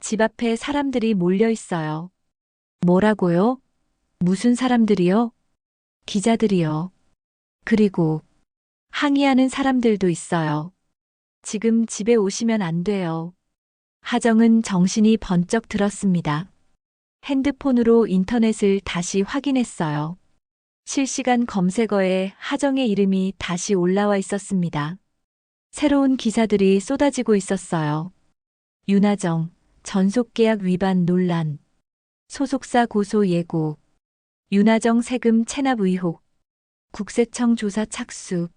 집 앞에 사람들이 몰려 있어요. 뭐라고요? 무슨 사람들이요? 기자들이요. 그리고 항의하는 사람들도 있어요. 지금 집에 오시면 안 돼요. 하정은 정신이 번쩍 들었습니다. 핸드폰으로 인터넷을 다시 확인했어요. 실시간 검색어에 하정의 이름이 다시 올라와 있었습니다. 새로운 기사들이 쏟아지고 있었어요. 윤하정, 전속계약 위반 논란. 소속사 고소 예고. 윤하정 세금 체납 의혹. 국세청 조사 착수.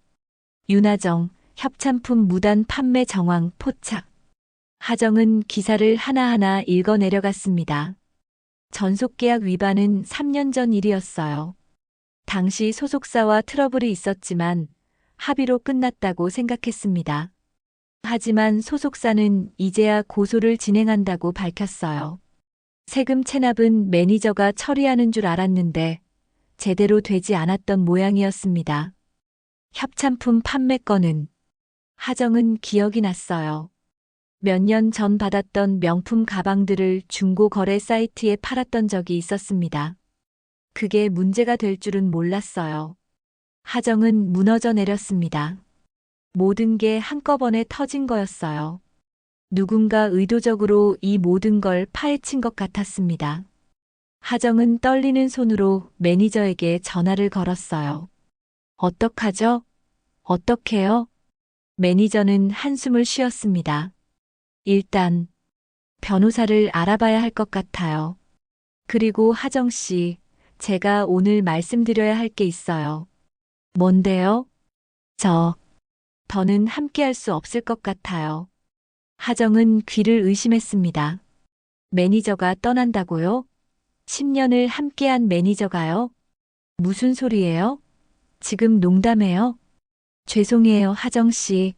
윤하정, 협찬품 무단 판매 정황 포착. 하정은 기사를 하나하나 읽어 내려갔습니다. 전속계약 위반은 3년 전 일이었어요. 당시 소속사와 트러블이 있었지만 합의로 끝났다고 생각했습니다. 하지만 소속사는 이제야 고소를 진행한다고 밝혔어요. 세금 체납은 매니저가 처리하는 줄 알았는데 제대로 되지 않았던 모양이었습니다. 협찬품 판매 건은 하정은 기억이 났어요. 몇 년 전 받았던 명품 가방들을 중고 거래 사이트에 팔았던 적이 있었습니다. 그게 문제가 될 줄은 몰랐어요. 하정은 무너져 내렸습니다. 모든 게 한꺼번에 터진 거였어요. 누군가 의도적으로 이 모든 걸 파헤친 것 같았습니다. 하정은 떨리는 손으로 매니저에게 전화를 걸었어요. 어떡하죠? 어떡해요? 매니저는 한숨을 쉬었습니다. 일단 변호사를 알아봐야 할 것 같아요. 그리고 하정 씨, 제가 오늘 말씀드려야 할 게 있어요. 뭔데요? 더는 함께할 수 없을 것 같아요. 하정은 귀를 의심했습니다. 매니저가 떠난다고요? 10년을 함께한 매니저가요? 무슨 소리예요? 지금 농담해요? 죄송해요, 하정 씨.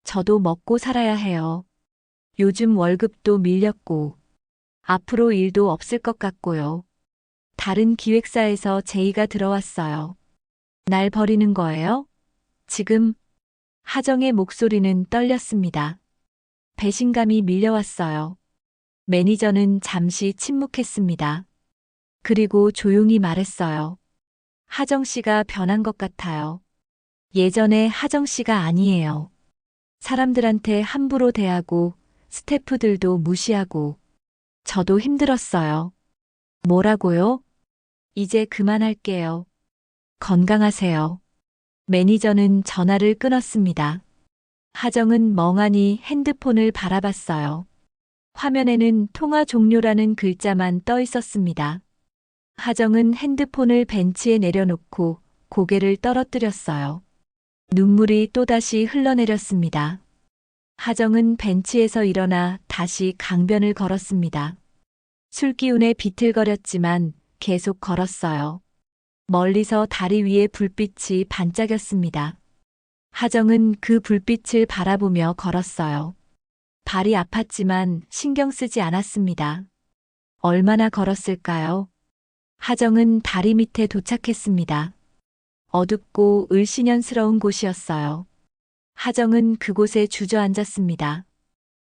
저도 먹고 살아야 해요. 요즘 월급도 밀렸고, 앞으로 일도 없을 것 같고요. 다른 기획사에서 제의가 들어왔어요. 날 버리는 거예요? 지금? 하정의 목소리는 떨렸습니다. 배신감이 밀려왔어요. 매니저는 잠시 침묵했습니다. 그리고 조용히 말했어요. 하정 씨가 변한 것 같아요. 예전의 하정 씨가 아니에요. 사람들한테 함부로 대하고 스태프들도 무시하고 저도 힘들었어요. 뭐라고요? 이제 그만할게요. 건강하세요. 매니저는 전화를 끊었습니다. 하정은 멍하니 핸드폰을 바라봤어요. 화면에는 통화 종료라는 글자만 떠 있었습니다. 하정은 핸드폰을 벤치에 내려놓고 고개를 떨어뜨렸어요. 눈물이 또다시 흘러내렸습니다. 하정은 벤치에서 일어나 다시 강변을 걸었습니다. 술기운에 비틀거렸지만 계속 걸었어요. 멀리서 다리 위에 불빛이 반짝였습니다. 하정은 그 불빛을 바라보며 걸었어요. 발이 아팠지만 신경 쓰지 않았습니다. 얼마나 걸었을까요? 하정은 다리 밑에 도착했습니다. 어둡고 을씨년스러운 곳이었어요. 하정은 그곳에 주저앉았습니다.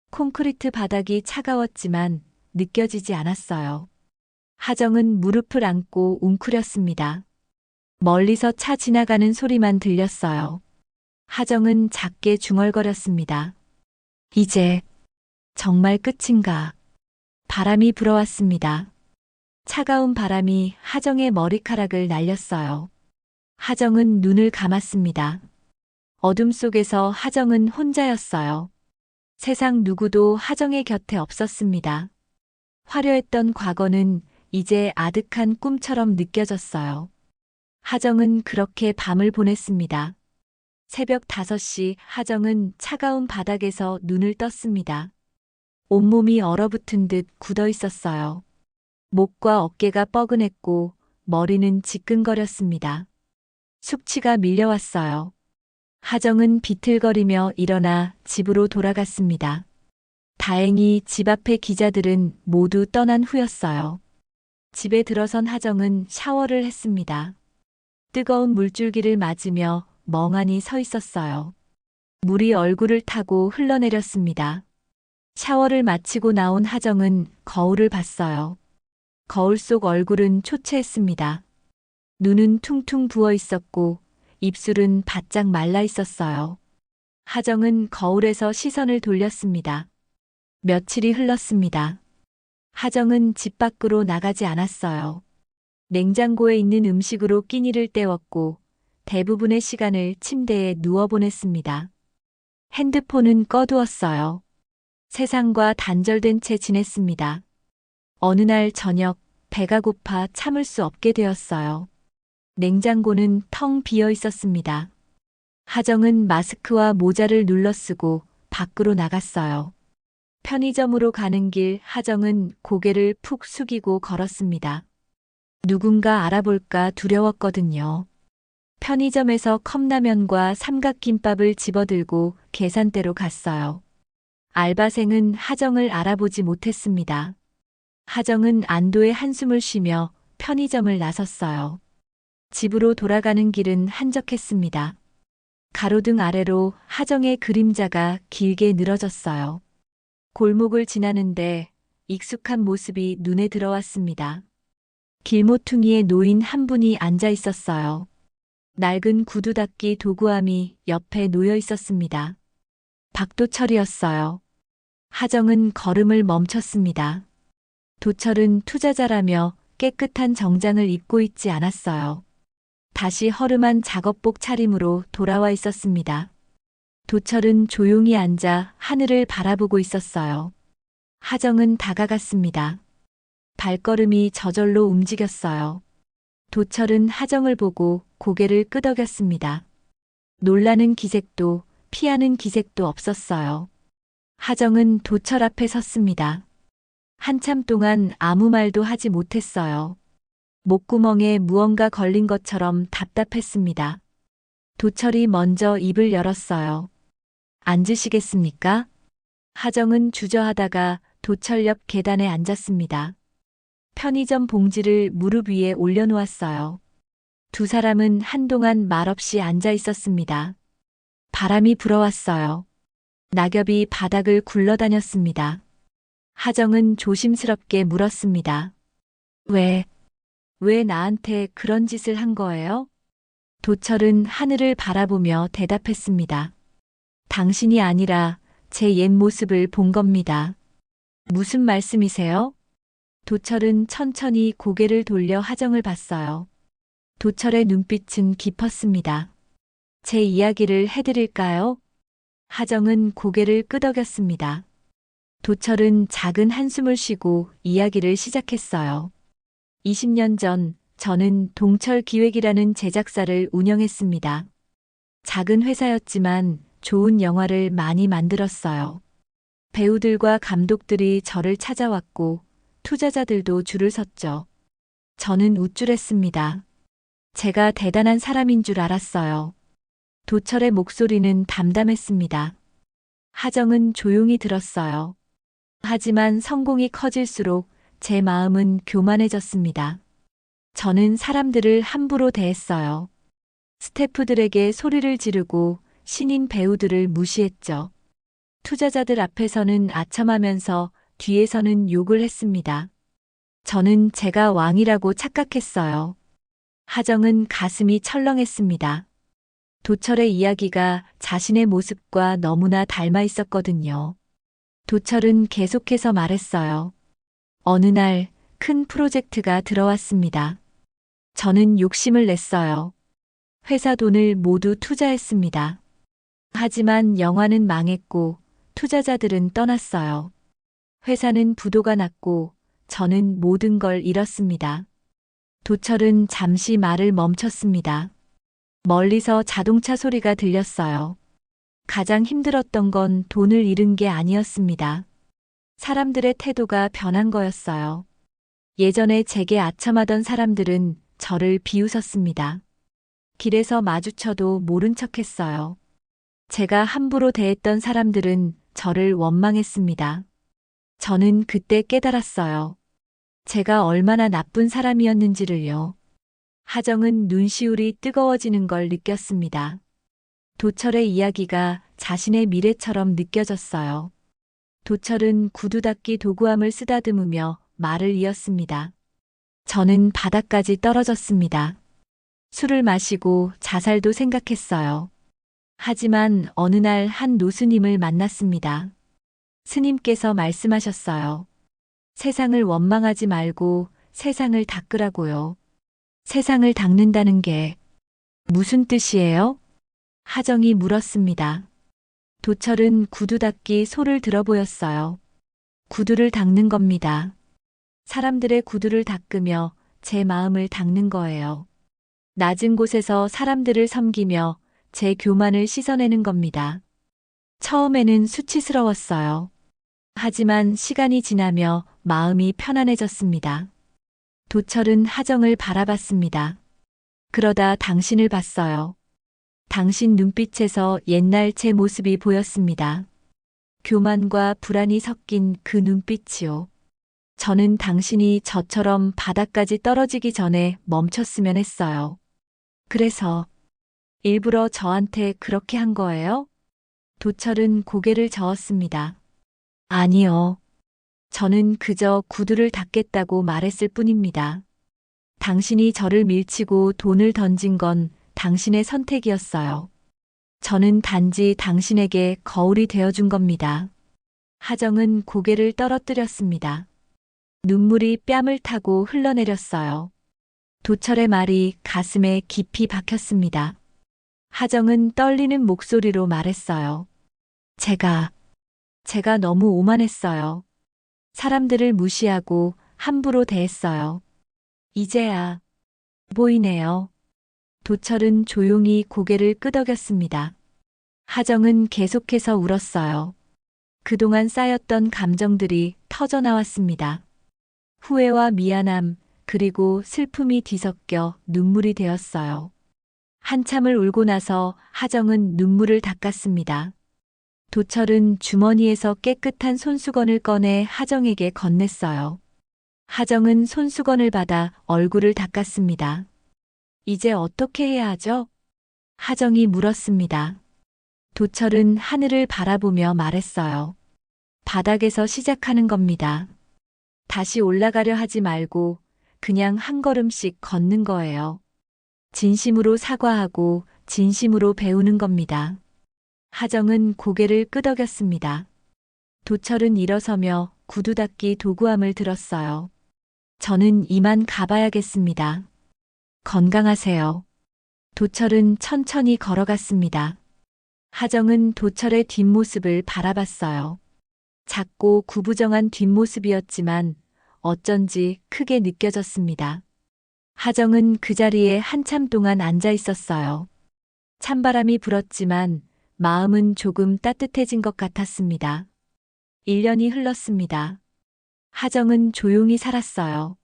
콘크리트 바닥이 차가웠지만 느껴지지 않았어요. 하정은 무릎을 안고 웅크렸습니다. 멀리서 차 지나가는 소리만 들렸어요. 하정은 작게 중얼거렸습니다. 이제 정말 끝인가? 바람이 불어왔습니다. 차가운 바람이 하정의 머리카락을 날렸어요. 하정은 눈을 감았습니다. 어둠 속에서 하정은 혼자였어요. 세상 누구도 하정의 곁에 없었습니다. 화려했던 과거는 이제 아득한 꿈처럼 느껴졌어요. 하정은 그렇게 밤을 보냈습니다. 새벽 5시 하정은 차가운 바닥에서 눈을 떴습니다. 온몸이 얼어붙은 듯 굳어 있었어요. 목과 어깨가 뻐근했고 머리는 지끈거렸습니다. 숙취가 밀려왔어요. 하정은 비틀거리며 일어나 집으로 돌아갔습니다. 다행히 집 앞의 기자들은 모두 떠난 후였어요. 집에 들어선 하정은 샤워를 했습니다. 뜨거운 물줄기를 맞으며 멍하니 서 있었어요. 물이 얼굴을 타고 흘러내렸습니다. 샤워를 마치고 나온 하정은 거울을 봤어요. 거울 속 얼굴은 초췌했습니다. 눈은 퉁퉁 부어 있었고 입술은 바짝 말라 있었어요. 하정은 거울에서 시선을 돌렸습니다. 며칠이 흘렀습니다. 하정은 집 밖으로 나가지 않았어요. 냉장고에 있는 음식으로 끼니를 때웠고 대부분의 시간을 침대에 누워 보냈습니다. 핸드폰은 꺼두었어요. 세상과 단절된 채 지냈습니다. 어느 날 저녁 배가 고파 참을 수 없게 되었어요. 냉장고는 텅 비어 있었습니다. 하정은 마스크와 모자를 눌러쓰고 밖으로 나갔어요. 편의점으로 가는 길 하정은 고개를 푹 숙이고 걸었습니다. 누군가 알아볼까 두려웠거든요. 편의점에서 컵라면과 삼각김밥을 집어들고 계산대로 갔어요. 알바생은 하정을 알아보지 못했습니다. 하정은 안도의 한숨을 쉬며 편의점을 나섰어요. 집으로 돌아가는 길은 한적했습니다. 가로등 아래로 하정의 그림자가 길게 늘어졌어요. 골목을 지나는데 익숙한 모습이 눈에 들어왔습니다. 길모퉁이에 노인 한 분이 앉아 있었어요. 낡은 구두 닦기 도구함이 옆에 놓여 있었습니다. 박도철이었어요. 하정은 걸음을 멈췄습니다. 도철은 투자자라며 깨끗한 정장을 입고 있지 않았어요. 다시 허름한 작업복 차림으로 돌아와 있었습니다. 도철은 조용히 앉아 하늘을 바라보고 있었어요. 하정은 다가갔습니다. 발걸음이 저절로 움직였어요. 도철은 하정을 보고 고개를 끄덕였습니다. 놀라는 기색도 피하는 기색도 없었어요. 하정은 도철 앞에 섰습니다. 한참 동안 아무 말도 하지 못했어요. 목구멍에 무언가 걸린 것처럼 답답했습니다. 도철이 먼저 입을 열었어요. 앉으시겠습니까? 하정은 주저하다가 도철 옆 계단에 앉았습니다. 편의점 봉지를 무릎 위에 올려놓았어요. 두 사람은 한동안 말없이 앉아 있었습니다. 바람이 불어왔어요. 낙엽이 바닥을 굴러다녔습니다. 하정은 조심스럽게 물었습니다. 왜 나한테 그런 짓을 한 거예요? 도철은 하늘을 바라보며 대답했습니다. 당신이 아니라 제 옛 모습을 본 겁니다. 무슨 말씀이세요? 도철은 천천히 고개를 돌려 하정을 봤어요. 도철의 눈빛은 깊었습니다. 제 이야기를 해드릴까요? 하정은 고개를 끄덕였습니다. 도철은 작은 한숨을 쉬고 이야기를 시작했어요. 20년 전 저는 동철기획이라는 제작사를 운영했습니다. 작은 회사였지만 좋은 영화를 많이 만들었어요. 배우들과 감독들이 저를 찾아왔고 투자자들도 줄을 섰죠. 저는 우쭐했습니다. 제가 대단한 사람인 줄 알았어요. 도철의 목소리는 담담했습니다. 하정은 조용히 들었어요. 하지만 성공이 커질수록 제 마음은 교만해졌습니다. 저는 사람들을 함부로 대했어요. 스태프들에게 소리를 지르고 신인 배우들을 무시했죠. 투자자들 앞에서는 아첨하면서 뒤에서는 욕을 했습니다. 저는 제가 왕이라고 착각했어요. 하정은 가슴이 철렁했습니다. 도철의 이야기가 자신의 모습과 너무나 닮아 있었거든요. 도철은 계속해서 말했어요. 어느 날 큰 프로젝트가 들어왔습니다. 저는 욕심을 냈어요. 회사 돈을 모두 투자했습니다. 하지만 영화는 망했고 투자자들은 떠났어요. 회사는 부도가 났고 저는 모든 걸 잃었습니다. 도철은 잠시 말을 멈췄습니다. 멀리서 자동차 소리가 들렸어요. 가장 힘들었던 건 돈을 잃은 게 아니었습니다. 사람들의 태도가 변한 거였어요. 예전에 제게 아첨하던 사람들은 저를 비웃었습니다. 길에서 마주쳐도 모른 척했어요. 제가 함부로 대했던 사람들은 저를 원망했습니다. 저는 그때 깨달았어요. 제가 얼마나 나쁜 사람이었는지를요. 하정은 눈시울이 뜨거워지는 걸 느꼈습니다. 도철의 이야기가 자신의 미래처럼 느껴졌어요. 도철은 구두 닦기 도구함을 쓰다듬으며 말을 이었습니다. 저는 바닥까지 떨어졌습니다. 술을 마시고 자살도 생각했어요. 하지만 어느 날 한 노스님을 만났습니다. 스님께서 말씀하셨어요. 세상을 원망하지 말고 세상을 닦으라고요. 세상을 닦는다는 게 무슨 뜻이에요? 하정이 물었습니다. 도철은 구두 닦기 소를 들어 보였어요. 구두를 닦는 겁니다. 사람들의 구두를 닦으며 제 마음을 닦는 거예요. 낮은 곳에서 사람들을 섬기며 제 교만을 씻어내는 겁니다. 처음에는 수치스러웠어요. 하지만 시간이 지나며 마음이 편안해졌습니다. 도철은 하정을 바라봤습니다. 그러다 당신을 봤어요. 당신 눈빛에서 옛날 제 모습이 보였습니다. 교만과 불안이 섞인 그 눈빛이요. 저는 당신이 저처럼 바닥까지 떨어지기 전에 멈췄으면 했어요. 그래서 일부러 저한테 그렇게 한 거예요? 도철은 고개를 저었습니다. 아니요. 저는 그저 구두를 닦겠다고 말했을 뿐입니다. 당신이 저를 밀치고 돈을 던진 건 당신의 선택이었어요. 저는 단지 당신에게 거울이 되어준 겁니다. 하정은 고개를 떨어뜨렸습니다. 눈물이 뺨을 타고 흘러내렸어요. 도철의 말이 가슴에 깊이 박혔습니다. 하정은 떨리는 목소리로 말했어요. 제가 너무 오만했어요. 사람들을 무시하고 함부로 대했어요. 이제야 보이네요. 도철은 조용히 고개를 끄덕였습니다. 하정은 계속해서 울었어요. 그동안 쌓였던 감정들이 터져나왔습니다. 후회와 미안함, 그리고 슬픔이 뒤섞여 눈물이 되었어요. 한참을 울고 나서 하정은 눈물을 닦았습니다. 도철은 주머니에서 깨끗한 손수건을 꺼내 하정에게 건넸어요. 하정은 손수건을 받아 얼굴을 닦았습니다. 이제 어떻게 해야 하죠? 하정이 물었습니다. 도철은 하늘을 바라보며 말했어요. 바닥에서 시작하는 겁니다. 다시 올라가려 하지 말고 그냥 한 걸음씩 걷는 거예요. 진심으로 사과하고 진심으로 배우는 겁니다. 하정은 고개를 끄덕였습니다. 도철은 일어서며 구두 닦기 도구함을 들었어요. 저는 이만 가봐야겠습니다. 건강하세요. 도철은 천천히 걸어갔습니다. 하정은 도철의 뒷모습을 바라봤어요. 작고 구부정한 뒷모습이었지만 어쩐지 크게 느껴졌습니다. 하정은 그 자리에 한참 동안 앉아 있었어요. 찬바람이 불었지만 마음은 조금 따뜻해진 것 같았습니다. 1년이 흘렀습니다. 하정은 조용히 살았어요.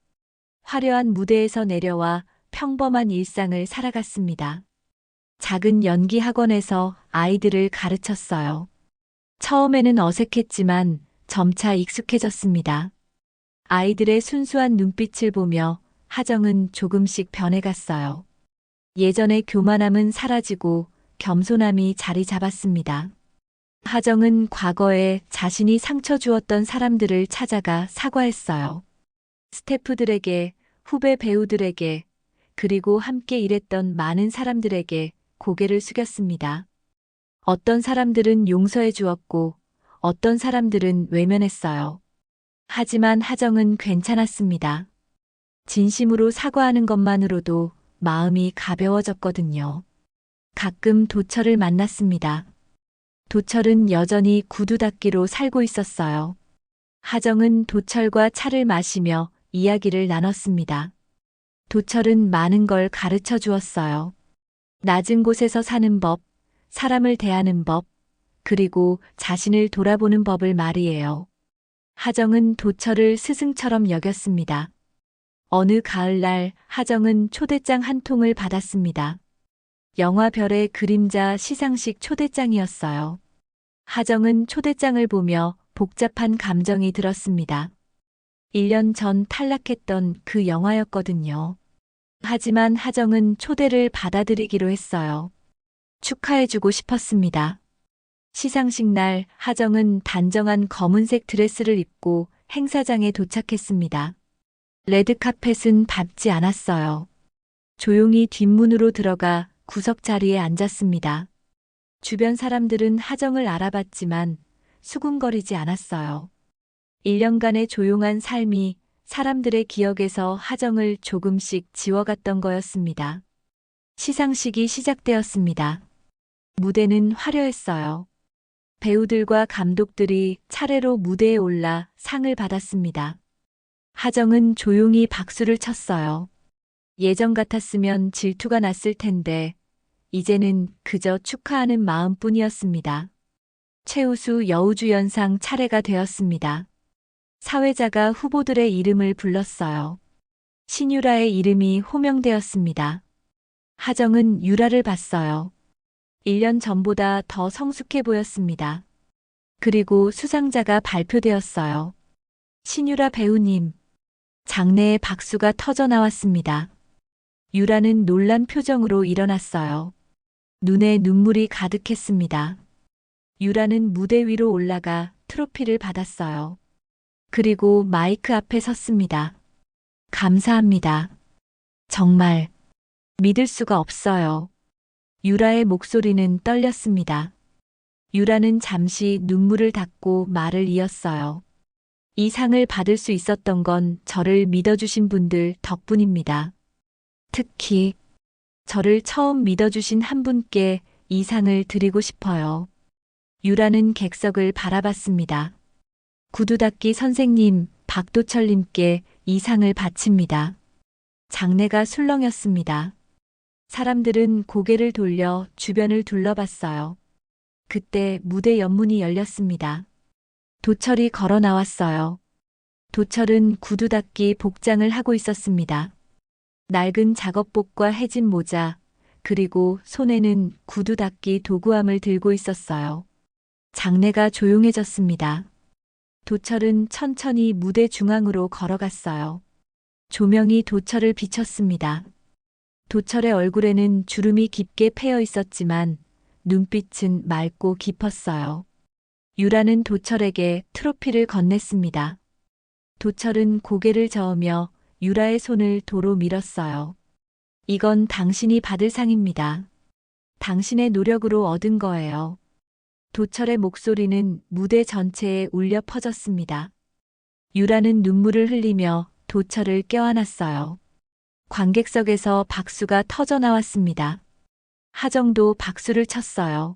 화려한 무대에서 내려와 평범한 일상을 살아갔습니다. 작은 연기 학원에서 아이들을 가르쳤어요. 처음에는 어색했지만 점차 익숙해졌습니다. 아이들의 순수한 눈빛을 보며 하정은 조금씩 변해갔어요. 예전의 교만함은 사라지고 겸손함이 자리 잡았습니다. 하정은 과거에 자신이 상처 주었던 사람들을 찾아가 사과했어요. 스태프들에게, 후배 배우들에게, 그리고 함께 일했던 많은 사람들에게 고개를 숙였습니다. 어떤 사람들은 용서해 주었고, 어떤 사람들은 외면했어요. 하지만 하정은 괜찮았습니다. 진심으로 사과하는 것만으로도 마음이 가벼워졌거든요. 가끔 도철을 만났습니다. 도철은 여전히 구두 닦기로 살고 있었어요. 하정은 도철과 차를 마시며 이야기를 나눴습니다. 도철은 많은 걸 가르쳐 주었어요. 낮은 곳에서 사는 법, 사람을 대하는 법, 그리고 자신을 돌아보는 법을 말이에요. 하정은 도철을 스승처럼 여겼습니다. 어느 가을날 하정은 초대장 한 통을 받았습니다. 영화별의 그림자 시상식 초대장이었어요. 하정은 초대장을 보며 복잡한 감정이 들었습니다. 1년 전 탈락했던 그 영화였거든요. 하지만 하정은 초대를 받아들이기로 했어요. 축하해주고 싶었습니다. 시상식 날 하정은 단정한 검은색 드레스를 입고 행사장에 도착했습니다. 레드카펫은 밟지 않았어요. 조용히 뒷문으로 들어가 구석 자리에 앉았습니다. 주변 사람들은 하정을 알아봤지만 수군거리지 않았어요. 1년간의 조용한 삶이 사람들의 기억에서 하정을 조금씩 지워갔던 거였습니다. 시상식이 시작되었습니다. 무대는 화려했어요. 배우들과 감독들이 차례로 무대에 올라 상을 받았습니다. 하정은 조용히 박수를 쳤어요. 예전 같았으면 질투가 났을 텐데 이제는 그저 축하하는 마음뿐이었습니다. 최우수 여우주연상 차례가 되었습니다. 사회자가 후보들의 이름을 불렀어요. 신유라의 이름이 호명되었습니다. 하정은 유라를 봤어요. 1년 전보다 더 성숙해 보였습니다. 그리고 수상자가 발표되었어요. 신유라 배우님. 장내에 박수가 터져 나왔습니다. 유라는 놀란 표정으로 일어났어요. 눈에 눈물이 가득했습니다. 유라는 무대 위로 올라가 트로피를 받았어요. 그리고 마이크 앞에 섰습니다. 감사합니다. 정말 믿을 수가 없어요. 유라의 목소리는 떨렸습니다. 유라는 잠시 눈물을 닦고 말을 이었어요. 이 상을 받을 수 있었던 건 저를 믿어주신 분들 덕분입니다. 특히 저를 처음 믿어주신 한 분께 이 상을 드리고 싶어요. 유라는 객석을 바라봤습니다. 구두닦기 선생님 박도철님께 이 상을 바칩니다. 장내가 술렁였습니다. 사람들은 고개를 돌려 주변을 둘러봤어요. 그때 무대 연문이 열렸습니다. 도철이 걸어 나왔어요. 도철은 구두닦기 복장을 하고 있었습니다. 낡은 작업복과 해진 모자, 그리고 손에는 구두닦기 도구함을 들고 있었어요. 장내가 조용해졌습니다. 도철은 천천히 무대 중앙으로 걸어갔어요. 조명이 도철을 비쳤습니다. 도철의 얼굴에는 주름이 깊게 패여 있었지만 눈빛은 맑고 깊었어요. 유라는 도철에게 트로피를 건넸습니다. 도철은 고개를 저으며 유라의 손을 도로 밀었어요. 이건 당신이 받을 상입니다. 당신의 노력으로 얻은 거예요. 도철의 목소리는 무대 전체에 울려 퍼졌습니다. 유라는 눈물을 흘리며 도철을 껴안았어요. 관객석에서 박수가 터져 나왔습니다. 하정도 박수를 쳤어요.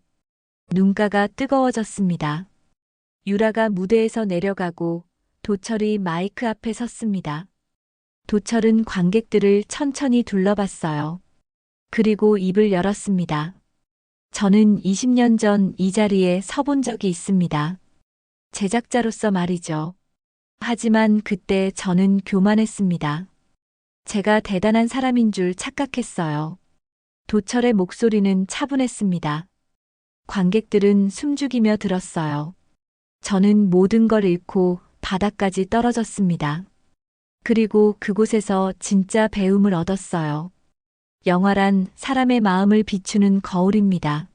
눈가가 뜨거워졌습니다. 유라가 무대에서 내려가고 도철이 마이크 앞에 섰습니다. 도철은 관객들을 천천히 둘러봤어요. 그리고 입을 열었습니다. 저는 20년 전 이 자리에 서본 적이 있습니다. 제작자로서 말이죠. 하지만 그때 저는 교만했습니다. 제가 대단한 사람인 줄 착각했어요. 도철의 목소리는 차분했습니다. 관객들은 숨죽이며 들었어요. 저는 모든 걸 잃고 바닥까지 떨어졌습니다. 그리고 그곳에서 진짜 배움을 얻었어요. 영화란 사람의 마음을 비추는 거울입니다.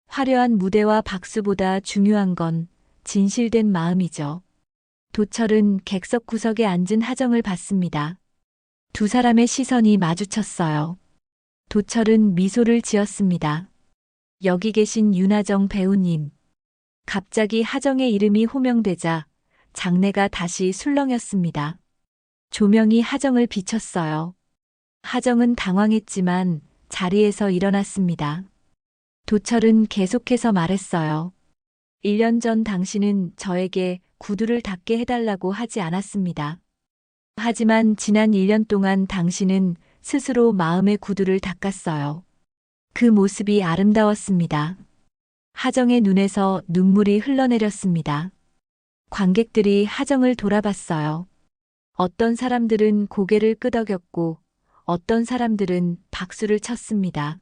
화려한 무대와 박수보다 중요한 건 진실된 마음이죠. 도철은 객석 구석에 앉은 하정을 봤습니다. 두 사람의 시선이 마주쳤어요. 도철은 미소를 지었습니다. 여기 계신 윤하정 배우님. 갑자기 하정의 이름이 호명되자 장내가 다시 술렁였습니다. 조명이 하정을 비췄어요. 하정은 당황했지만 자리에서 일어났습니다. 도철은 계속해서 말했어요. 1년 전 당신은 저에게 구두를 닦게 해달라고 하지 않았습니다. 하지만 지난 1년 동안 당신은 스스로 마음의 구두를 닦았어요. 그 모습이 아름다웠습니다. 하정의 눈에서 눈물이 흘러내렸습니다. 관객들이 하정을 돌아봤어요. 어떤 사람들은 고개를 끄덕였고 어떤 사람들은 박수를 쳤습니다.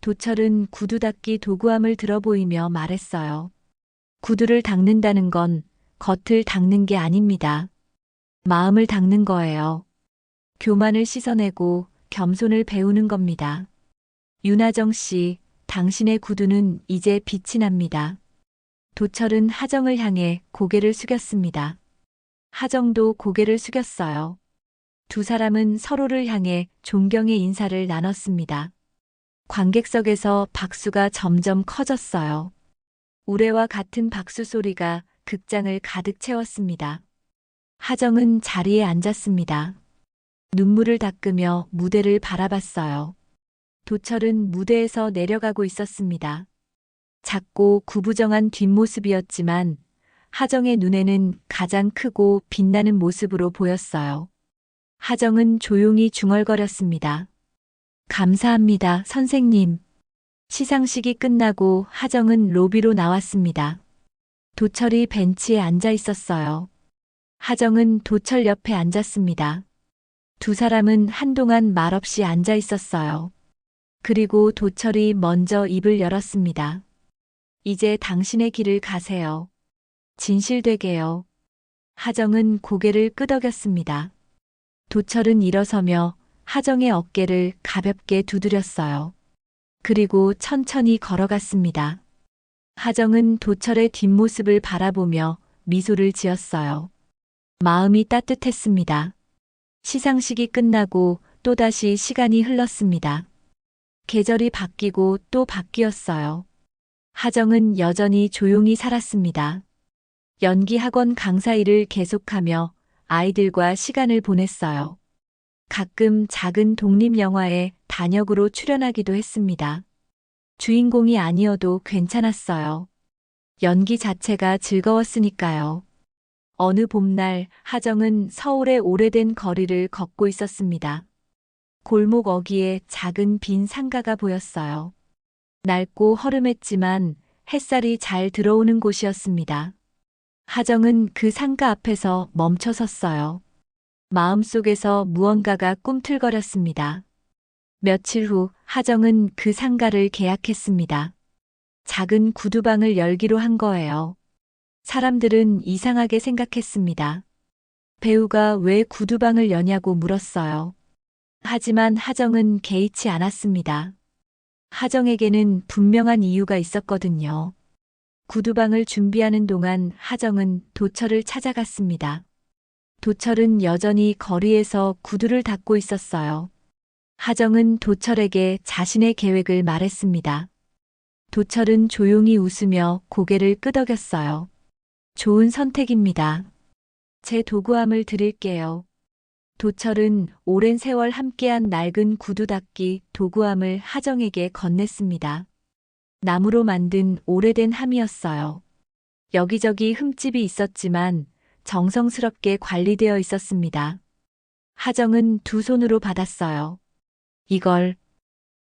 도철은 구두 닦기 도구함을 들어보이며 말했어요. 구두를 닦는다는 건 겉을 닦는 게 아닙니다. 마음을 닦는 거예요. 교만을 씻어내고 겸손을 배우는 겁니다. 윤하정 씨, 당신의 구두는 이제 빛이 납니다. 도철은 하정을 향해 고개를 숙였습니다. 하정도 고개를 숙였어요. 두 사람은 서로를 향해 존경의 인사를 나눴습니다. 관객석에서 박수가 점점 커졌어요. 우레와 같은 박수 소리가 극장을 가득 채웠습니다. 하정은 자리에 앉았습니다. 눈물을 닦으며 무대를 바라봤어요. 도철은 무대에서 내려가고 있었습니다. 작고 구부정한 뒷모습이었지만 하정의 눈에는 가장 크고 빛나는 모습으로 보였어요. 하정은 조용히 중얼거렸습니다. 감사합니다, 선생님. 시상식이 끝나고 하정은 로비로 나왔습니다. 도철이 벤치에 앉아 있었어요. 하정은 도철 옆에 앉았습니다. 두 사람은 한동안 말없이 앉아 있었어요. 그리고 도철이 먼저 입을 열었습니다. 이제 당신의 길을 가세요. 진실되게요. 하정은 고개를 끄덕였습니다. 도철은 일어서며 하정의 어깨를 가볍게 두드렸어요. 그리고 천천히 걸어갔습니다. 하정은 도철의 뒷모습을 바라보며 미소를 지었어요. 마음이 따뜻했습니다. 시상식이 끝나고 또다시 시간이 흘렀습니다. 계절이 바뀌고 또 바뀌었어요. 하정은 여전히 조용히 살았습니다. 연기학원 강사 일을 계속하며 아이들과 시간을 보냈어요. 가끔 작은 독립영화에 단역으로 출연하기도 했습니다. 주인공이 아니어도 괜찮았어요. 연기 자체가 즐거웠으니까요. 어느 봄날 하정은 서울의 오래된 거리를 걷고 있었습니다. 골목 어귀에 작은 빈 상가가 보였어요. 낡고 허름했지만 햇살이 잘 들어오는 곳이었습니다. 하정은 그 상가 앞에서 멈춰 섰어요. 마음속에서 무언가가 꿈틀거렸습니다. 며칠 후 하정은 그 상가를 계약했습니다. 작은 구두방을 열기로 한 거예요. 사람들은 이상하게 생각했습니다. 배우가 왜 구두방을 여냐고 물었어요. 하지만 하정은 개의치 않았습니다. 하정에게는 분명한 이유가 있었거든요. 구두방을 준비하는 동안 하정은 도철을 찾아갔습니다. 도철은 여전히 거리에서 구두를 닦고 있었어요. 하정은 도철에게 자신의 계획을 말했습니다. 도철은 조용히 웃으며 고개를 끄덕였어요. 좋은 선택입니다. 제 도구함을 드릴게요. 도철은 오랜 세월 함께한 낡은 구두 닦기 도구함을 하정에게 건넸습니다. 나무로 만든 오래된 함이었어요. 여기저기 흠집이 있었지만 정성스럽게 관리되어 있었습니다. 하정은 두 손으로 받았어요. 이걸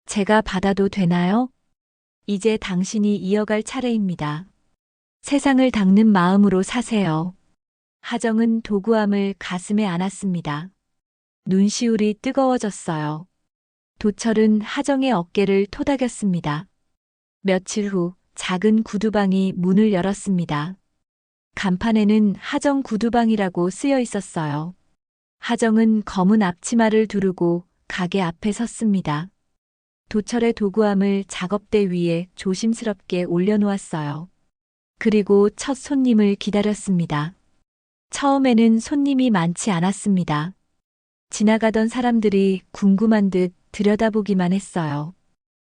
제가 받아도 되나요? 이제 당신이 이어갈 차례입니다. 세상을 닦는 마음으로 사세요. 하정은 도구함을 가슴에 안았습니다. 눈시울이 뜨거워졌어요. 도철은 하정의 어깨를 토닥였습니다. 며칠 후 작은 구두방이 문을 열었습니다. 간판에는 하정 구두방이라고 쓰여 있었어요. 하정은 검은 앞치마를 두르고 가게 앞에 섰습니다. 도철의 도구함을 작업대 위에 조심스럽게 올려놓았어요. 그리고 첫 손님을 기다렸습니다. 처음에는 손님이 많지 않았습니다. 지나가던 사람들이 궁금한 듯 들여다보기만 했어요.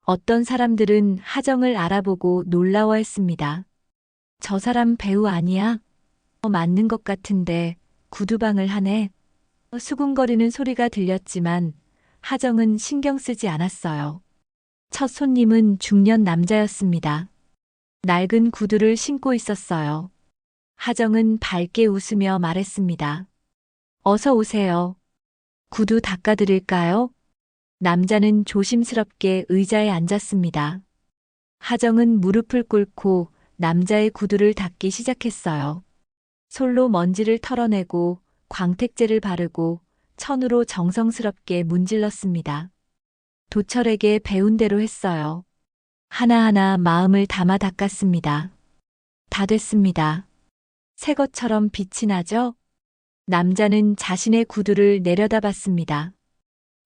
어떤 사람들은 하정을 알아보고 놀라워했습니다. 저 사람 배우 아니야? 맞는 것 같은데 구두방을 하네. 수군거리는 소리가 들렸지만 하정은 신경 쓰지 않았어요. 첫 손님은 중년 남자였습니다. 낡은 구두를 신고 있었어요. 하정은 밝게 웃으며 말했습니다. 어서 오세요. 구두 닦아드릴까요? 남자는 조심스럽게 의자에 앉았습니다. 하정은 무릎을 꿇고 남자의 구두를 닦기 시작했어요. 솔로 먼지를 털어내고 광택제를 바르고 천으로 정성스럽게 문질렀습니다. 도철에게 배운 대로 했어요. 하나하나 마음을 담아 닦았습니다. 다 됐습니다. 새 것처럼 빛이 나죠? 남자는 자신의 구두를 내려다봤습니다.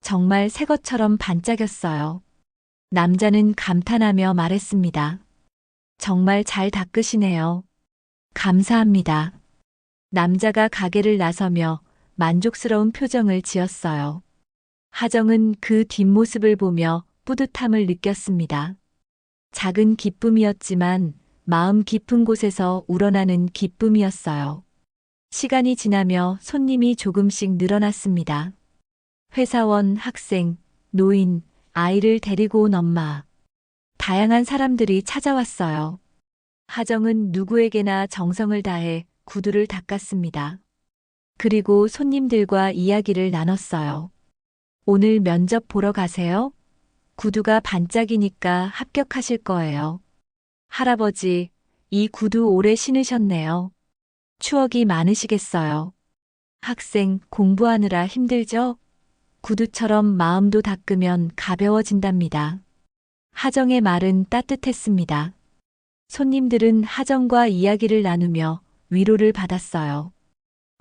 정말 새 것처럼 반짝였어요. 남자는 감탄하며 말했습니다. 정말 잘 닦으시네요. 감사합니다. 남자가 가게를 나서며 만족스러운 표정을 지었어요. 하정은 그 뒷모습을 보며 뿌듯함을 느꼈습니다. 작은 기쁨이었지만 마음 깊은 곳에서 우러나는 기쁨이었어요. 시간이 지나며 손님이 조금씩 늘어났습니다. 회사원, 학생, 노인, 아이를 데리고 온 엄마. 다양한 사람들이 찾아왔어요. 하정은 누구에게나 정성을 다해 구두를 닦았습니다. 그리고 손님들과 이야기를 나눴어요. 오늘 면접 보러 가세요? 구두가 반짝이니까 합격하실 거예요. 할아버지, 이 구두 오래 신으셨네요. 추억이 많으시겠어요. 학생, 공부하느라 힘들죠? 구두처럼 마음도 닦으면 가벼워진답니다. 하정의 말은 따뜻했습니다. 손님들은 하정과 이야기를 나누며 위로를 받았어요.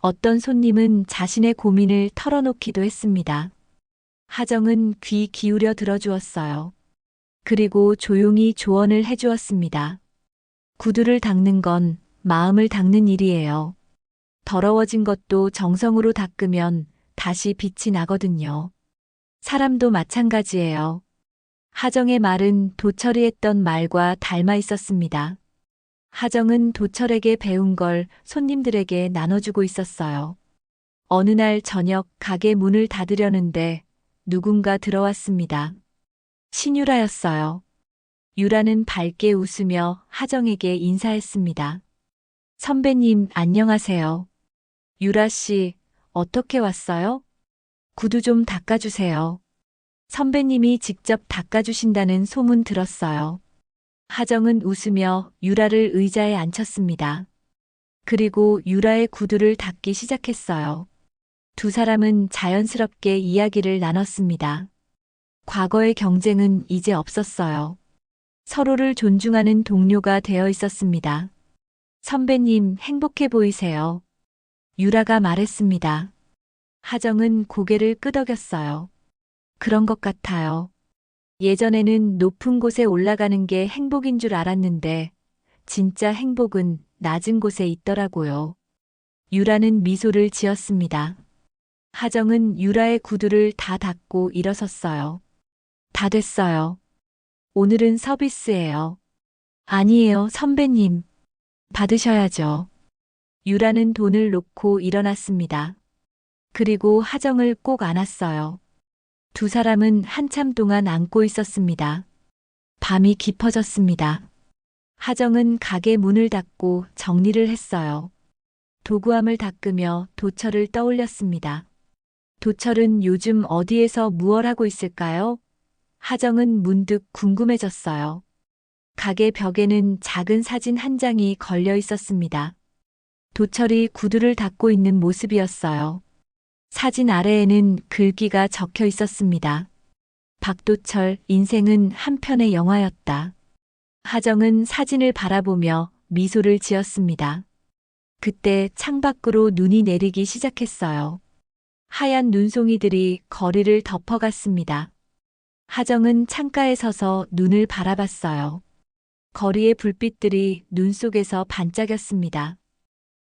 어떤 손님은 자신의 고민을 털어놓기도 했습니다. 하정은 귀 기울여 들어주었어요. 그리고 조용히 조언을 해주었습니다. 구두를 닦는 건 마음을 닦는 일이에요. 더러워진 것도 정성으로 닦으면 다시 빛이 나거든요. 사람도 마찬가지예요. 하정의 말은 도철이 했던 말과 닮아 있었습니다. 하정은 도철에게 배운 걸 손님들에게 나눠주고 있었어요. 어느 날 저녁 가게 문을 닫으려는데 누군가 들어왔습니다. 신유라였어요. 유라는 밝게 웃으며 하정에게 인사했습니다. 선배님, 안녕하세요. 유라 씨, 어떻게 왔어요? 구두 좀 닦아주세요. 선배님이 직접 닦아주신다는 소문 들었어요. 하정은 웃으며 유라를 의자에 앉혔습니다. 그리고 유라의 구두를 닦기 시작했어요. 두 사람은 자연스럽게 이야기를 나눴습니다. 과거의 경쟁은 이제 없었어요. 서로를 존중하는 동료가 되어 있었습니다. 선배님, 행복해 보이세요. 유라가 말했습니다. 하정은 고개를 끄덕였어요. 그런 것 같아요. 예전에는 높은 곳에 올라가는 게 행복인 줄 알았는데, 진짜 행복은 낮은 곳에 있더라고요. 유라는 미소를 지었습니다. 하정은 유라의 구두를 다 닦고 일어섰어요. 다 됐어요. 오늘은 서비스예요. 아니에요, 선배님. 받으셔야죠. 유라는 돈을 놓고 일어났습니다. 그리고 하정을 꼭 안았어요. 두 사람은 한참 동안 안고 있었습니다. 밤이 깊어졌습니다. 하정은 가게 문을 닫고 정리를 했어요. 도구함을 닦으며 도철을 떠올렸습니다. 도철은 요즘 어디에서 무얼 하고 있을까요? 하정은 문득 궁금해졌어요. 가게 벽에는 작은 사진 한 장이 걸려 있었습니다. 도철이 구두를 닦고 있는 모습이었어요. 사진 아래에는 글귀가 적혀 있었습니다. 박도철, 인생은 한 편의 영화였다. 하정은 사진을 바라보며 미소를 지었습니다. 그때 창밖으로 눈이 내리기 시작했어요. 하얀 눈송이들이 거리를 덮어갔습니다. 하정은 창가에 서서 눈을 바라봤어요. 거리의 불빛들이 눈 속에서 반짝였습니다.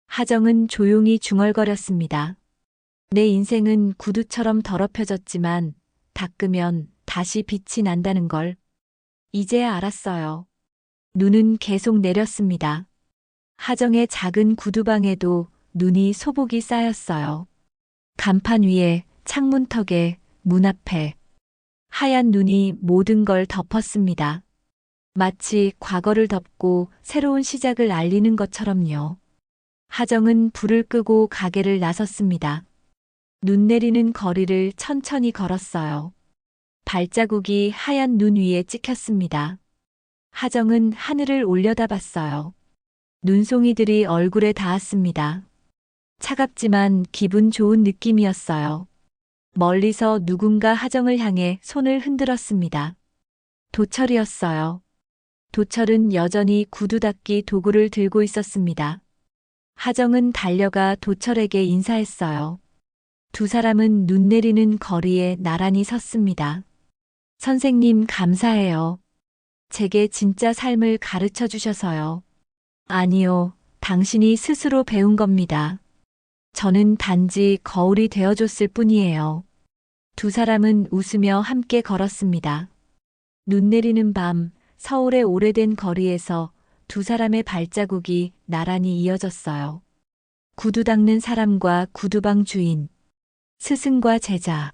하정은 조용히 중얼거렸습니다. 내 인생은 구두처럼 더럽혀졌지만 닦으면 다시 빛이 난다는 걸 이제야 알았어요. 눈은 계속 내렸습니다. 하정의 작은 구두방에도 눈이 소복이 쌓였어요. 간판 위에, 창문턱에, 문 앞에 하얀 눈이 모든 걸 덮었습니다. 마치 과거를 덮고 새로운 시작을 알리는 것처럼요. 하정은 불을 끄고 가게를 나섰습니다. 눈 내리는 거리를 천천히 걸었어요. 발자국이 하얀 눈 위에 찍혔습니다. 하정은 하늘을 올려다봤어요. 눈송이들이 얼굴에 닿았습니다. 차갑지만 기분 좋은 느낌이었어요. 멀리서 누군가 하정을 향해 손을 흔들었습니다. 도철이었어요. 도철은 여전히 구두 닦기 도구를 들고 있었습니다. 하정은 달려가 도철에게 인사했어요. 두 사람은 눈 내리는 거리에 나란히 섰습니다. 선생님 감사해요. 제게 진짜 삶을 가르쳐 주셔서요. 아니요, 당신이 스스로 배운 겁니다. 저는 단지 거울이 되어줬을 뿐이에요. 두 사람은 웃으며 함께 걸었습니다. 눈 내리는 밤, 서울의 오래된 거리에서 두 사람의 발자국이 나란히 이어졌어요. 구두 닦는 사람과 구두방 주인, 스승과 제자.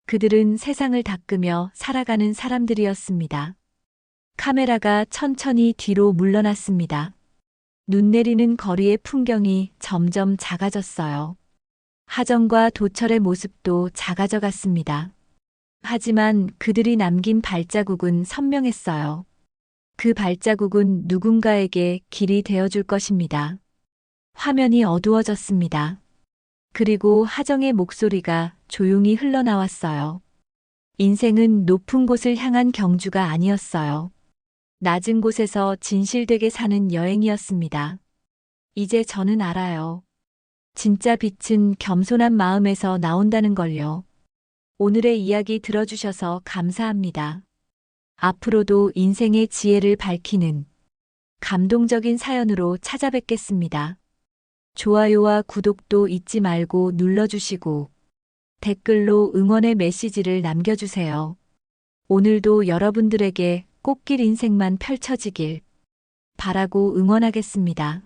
그들은 세상을 닦으며 살아가는 사람들이었습니다. 카메라가 천천히 뒤로 물러났습니다. 눈 내리는 거리의 풍경이 점점 작아졌어요. 하정과 도철의 모습도 작아져 갔습니다. 하지만 그들이 남긴 발자국은 선명했어요. 그 발자국은 누군가에게 길이 되어줄 것입니다. 화면이 어두워졌습니다. 그리고 하정의 목소리가 조용히 흘러나왔어요. 인생은 높은 곳을 향한 경주가 아니었어요. 낮은 곳에서 진실되게 사는 여행이었습니다. 이제 저는 알아요. 진짜 빛은 겸손한 마음에서 나온다는 걸요. 오늘의 이야기 들어주셔서 감사합니다. 앞으로도 인생의 지혜를 밝히는 감동적인 사연으로 찾아뵙겠습니다. 좋아요와 구독도 잊지 말고 눌러주시고 댓글로 응원의 메시지를 남겨주세요. 오늘도 여러분들에게 꽃길 인생만 펼쳐지길 바라고 응원하겠습니다.